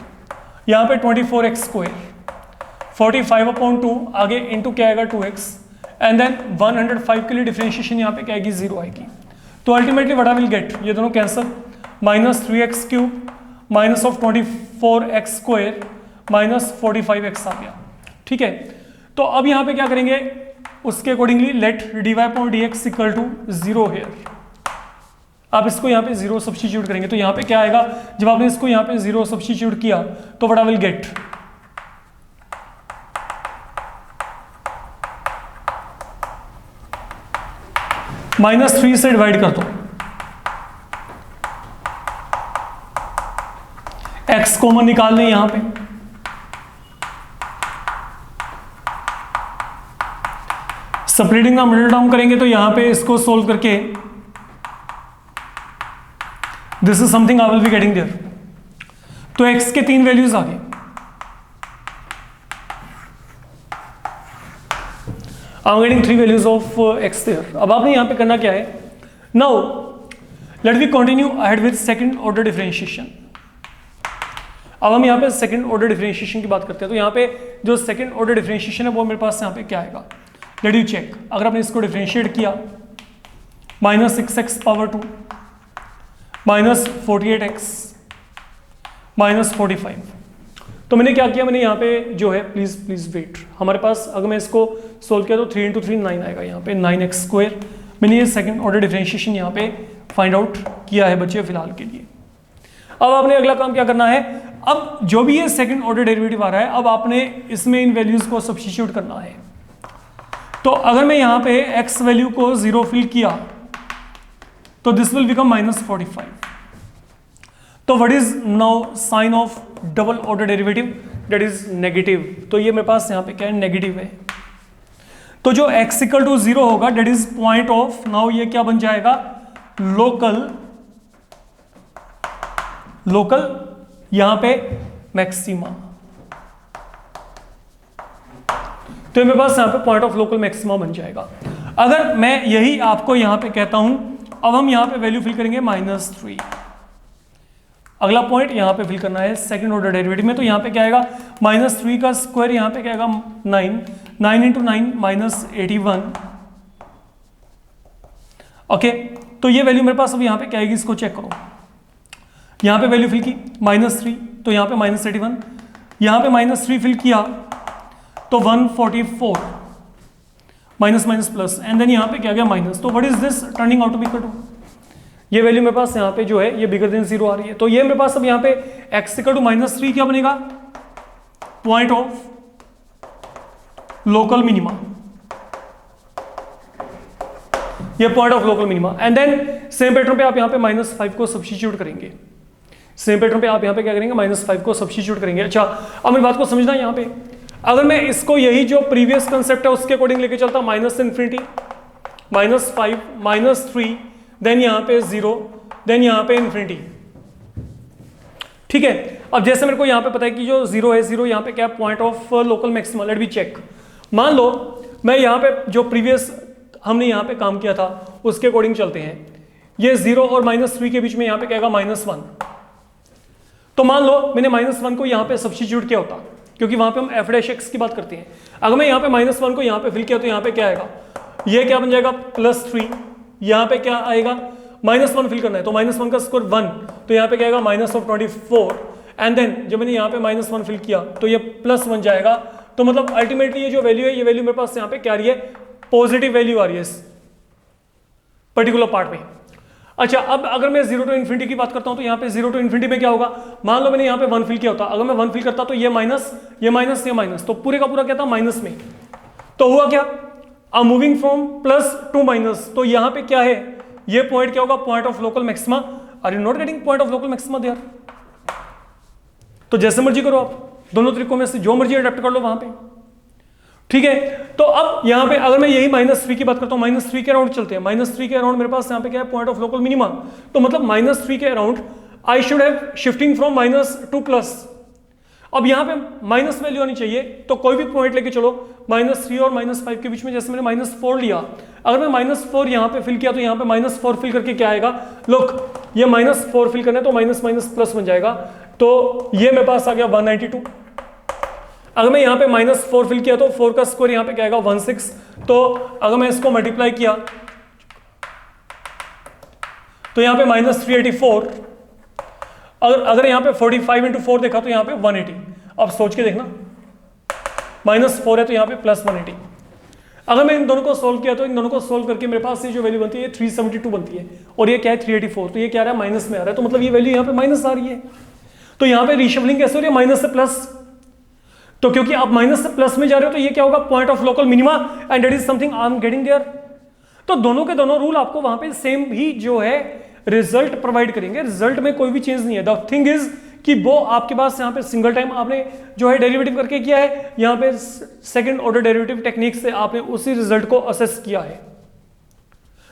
यहाँ पे 24x स्क्वायर, 45/2 आगे इंटू क्या आएगा 2x, एंड देन 105 के लिए डिफरेंशिएशन यहाँ पे क्या आएगी, 0 आएगी। तो ultimately what I will gate, ये दोनों cancel, -3x cube minus of 24x square -45x आ गया। ठीक है, तो अब यहाँ पे क्या करेंगे, उसके accordingly let dy/dx equal to 0 here. आप इसको यहाँ पे 0 सब्स्टिट्यूट करेंगे तो यहाँ पे क्या आएगा, जब आपने इसको यहाँ पे 0 सब्स्टिट्यूट किया तो व्हाट आई विल गेट, -3 से डिवाइड कर दो, x कॉमन निकाल लें यहां पे, सेपरेटिंग का मिडिल टर्म करेंगे तो यहां पे इसको सोल्व करके this is something I will be getting there. तो x के 3 वैल्यूज आ गए। I am getting 3 values of x there. अब आपने यहां पे करना क्या है, now let we continue ahead with second order differentiation. अब हम यहाँ पे सेकंड ऑर्डर डिफरेंशिएशन की बात करते हैं, तो यहाँ पे जो सेकंड ऑर्डर डिफरेंशिएशन है वो मेरे पास यहाँ पे क्या आएगा, लेट यू चेक। अगर आपने इसको डिफरेंशिएट किया -6x⁻2 -48x -45, तो मैंने क्या किया, मैंने यहाँ पे जो है प्लीज वेट, हमारे पास अगर मैं इसको सोल्व किया तो 3 × 3 9 आएगा, यहाँ पे 9x²। मैंने ये सेकंड ऑर्डर डिफरेंशिएशन यहाँ पे फाइंड आउट किया है बच्चे फिलहाल के लिए। अब आपने अगला काम क्या करना है, अब जो भी ये सेकंड ऑर्डर डेरिवेटिव आ रहा है, अब आपने इसमें इन वैल्यूज को सब्स्टिट्यूट करना है। तो अगर मैं यहां पे x वैल्यू को 0 फिल किया तो दिस विल बिकम -45। तो what is now sine of double order derivative, that is negative. तो ये मेरे पास यहां पे क्या है, नेगेटिव है। तो जो x इक्वल टू 0 होगा that is point of, now ये क्या बन जाएगा, लोकल यहां पे मैक्सिमा। तो मेरे पास यहां पे पॉइंट ऑफ लोकल मैक्सिमा बन जाएगा। अगर मैं यही आपको यहां पे कहता हूं, अब हम यहां पे वैल्यू फिल करेंगे -3। अगला पॉइंट यहां पे फिल करना है सेकंड ऑर्डर डेरिवेटिव में, तो यहां पे क्या आएगा, -3 का स्क्वायर यहां पे क्या आएगा 9, 9 × 9 -81। ओके, तो ये वैल्यू मेरे पास अब यहां पे क्या आएगी, इसको चेक करो। यहां पे वैल्यू फिल की -3, तो यहां पे -81, यहां पे -3 फिल किया तो 144 माइनस प्लस, एंड देन यहां पे क्या गया माइनस। तो what is this turning out to be equal to, ये वैल्यू मेरे पास यहां पे जो है ये बिगर देन 0 आ रही है। तो ये मेरे पास अब यहां पे x इक्वल टू -3 क्या बनेगा, पॉइंट ऑफ लोकल मिनिमा, ये point of local minima. And then same pattern पे आप यहां पे -5 को सब्स्टिट्यूट करेंगे, सेम पैटर्न पे आप यहां पे क्या करेंगे, -5 को सब्स्टिट्यूट करेंगे। अच्छा, अब मेरी बात को समझना, यहां पे अगर मैं इसको यही जो प्रीवियस कंसेप्ट है उसके अकॉर्डिंग लेके चलता, -∞, -5 -3, देन यहां पे 0, देन यहां पे ∞। ठीक है, अब जैसे मेरे को यहां पे पता है कि जो 0 है, 0 यहां पे क्या, point of local maxima. Let be check, मान लो मैं यहां पे जो प्रीवियस हमने यहां पे काम किया था उसके अकॉर्डिंग चलते हैं, ये 0 और -3 के बीच में यहां पे क्या आएगा, -1। तो मान लो मैंने -1 को यहां पे सब्स्टिट्यूट किया होता, क्योंकि वहां पे हम f' की बात करते हैं। अगर मैं यहां पे -1 को यहां पे फिल किया तो यहां पे क्या आएगा, ये क्या बन जाएगा, +3। यहां पे क्या आएगा, -1 फिल करना है, तो -1 का स्क्वायर 1, तो यहां पे क्या आएगा, -24। एंड देन जब मैंने यहां पे -1 फिल किया तो ये +1 जाएगा। तो मतलब अल्टीमेटली ये जो वैल्यू है, ये वैल्यू मेरे पास यहां पे क्या आ रही है, पॉजिटिव वैल्यू आ रही है इस पर्टिकुलर पार्ट में। अच्छा, अब अगर मैं 0 to ∞ की बात करता हूं तो यहाँ पे 0 to ∞ में क्या होगा, मान लो मैंने यहाँ पे 1 फिल किया होता, अगर मैं 1 फिल करता तो ये माइनस, ये माइनस, ये माइनस, तो पूरे का पूरा क्या था, माइनस में। तो हुआ क्या, अब moving from plus to minus, तो यहाँ पे क्या है, ये पॉइंट क्या होगा, point of local maxima. Are you not getting point of local maxima there? तो जैसे मर्जी करो आप, दोनों तरीकों में से जो मर्जी अडेप्ट कर लो वहां पे। ठीक है, तो अब यहां पे अगर मैं यही -3 की बात करता हूं, -3 के अराउंड चलते हैं, -3 के अराउंड मेरे पास यहां पे क्या है, पॉइंट ऑफ लोकल मिनिमा। तो मतलब -3 के around I should have shifting from minus two plus. अब यहां पे माइनस वैल्यू आनी चाहिए, तो कोई भी पॉइंट लेके चलो -3 और -5 के बीच में, जैसे मैंने -4 लिया, अगर मैं -4 यहां पे फिल किया तो यहां पे -4 फिल करके क्या आएगा, लुक ये -4 फिल करना है तो माइनस माइनस प्लस बन जाएगा। तो ये मेरे पास आ गया 192। अगर मैं यहाँ पे -4 फिल किया तो 4 का स्क्वायर यहाँ पे क्या आएगा, 16। तो अगर मैं इसको मल्टीप्लाई किया तो यहाँ पे -384। अगर यहाँ पे 45 × 4 देखा तो यहाँ पे 180। अब सोच के देखना, -4 है तो यहाँ पे +180। अगर मैं इन दोनों को सोल्व किया तो इन दोनों को सोल्व करके मेरे पास ये जो वैल्यू बनती है 372 बनती है, और ये क्या है 384, तो ये क्या आ रहा है माइनस में आ रहा है, तो मतलब ये वैल्यू यहाँ पे माइनस आ रही है। तो यहाँ पे रीशफलिंग कैसे हो रही है, माइनस से प्लस, तो क्योंकि आप माइनस से प्लस में जा रहे हो तो ये क्या होगा, point of local minima, and that is something I am getting there. तो दोनों के दोनों रूल आपको वहां पे सेम ही जो है रिजल्ट प्रोवाइड करेंगे, रिजल्ट में कोई भी चेंज नहीं है। द थिंग इज कि वो आपके पास यहाँ पे सिंगल टाइम आपने जो है डेरिवेटिव करके किया है, यहाँ पे सेकंड ऑर्डर डेरिवेटिव टेक्निक से आपने उसी रिजल्ट को असेस किया है,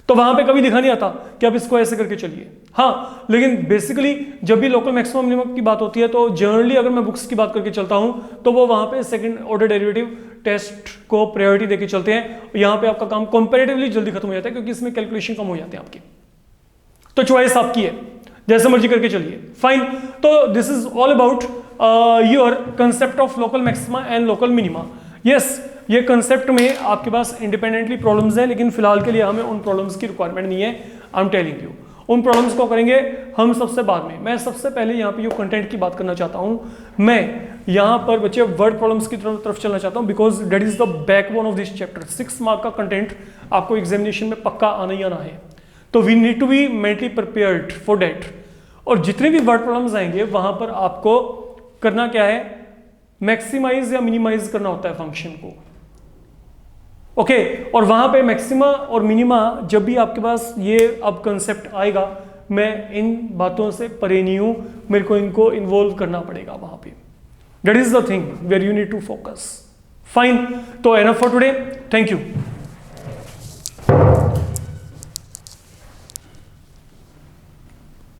तो वहां पे कभी दिखा नहीं आता कि आप इसको ऐसे करके चलिए। हाँ, लेकिन बेसिकली जब भी लोकल मैक्सिमम मिनिमम की बात होती है तो जनरली अगर मैं बुक्स की बात करके चलता हूं तो वो वहां पे सेकंड ऑर्डर डेरिवेटिव टेस्ट को प्रायोरिटी देके चलते हैं। यहाँ पे आपका काम कंपैरेटिवली जल्दी खत्म हो जाता है क्योंकि इसमें कैलकुलेशन कम हो जाते हैं आपकी। तो चॉइस आपकी है, जैसे मर्जी करके चलिए, फाइन। तो this is all about your concept of local maxima and local minima. Yes, ये कंसेप्ट में आपके पास इंडिपेंडेंटली प्रॉब्लम्स है, लेकिन फिलहाल के लिए हमें उन प्रॉब्लम्स की रिक्वायरमेंट नहीं है। आई एम टेलिंग यू, उन प्रॉब्लम्स को करेंगे हम सबसे बाद में। मैं सबसे पहले यहाँ पे जो कंटेंट की बात करना चाहता हूँ, मैं यहाँ पर बच्चे वर्ड प्रॉब्लम्स की तरफ चलना चाहता हूँ, because that is the backbone of this chapter. 6 mark का कंटेंट आपको एग्जामिनेशन में पक्का आना ही आना है, तो we need to be mentally prepared for that. और जितने भी वर्ड प्रॉब्लम्स आएंगे वहां पर आपको करना क्या है, मैक्सिमाइज या मिनिमाइज करना होता है फंक्शन को, ओके। और वहां पे मैक्सिमा और मिनिमा जब भी आपके पास ये अब कंसेप्ट आएगा, मैं इन बातों से परे नहीं हूं, मेरे को इनको इन्वॉल्व करना पड़ेगा वहां पे। That is the thing where you need to focus, fine. तो enough for today, thank you.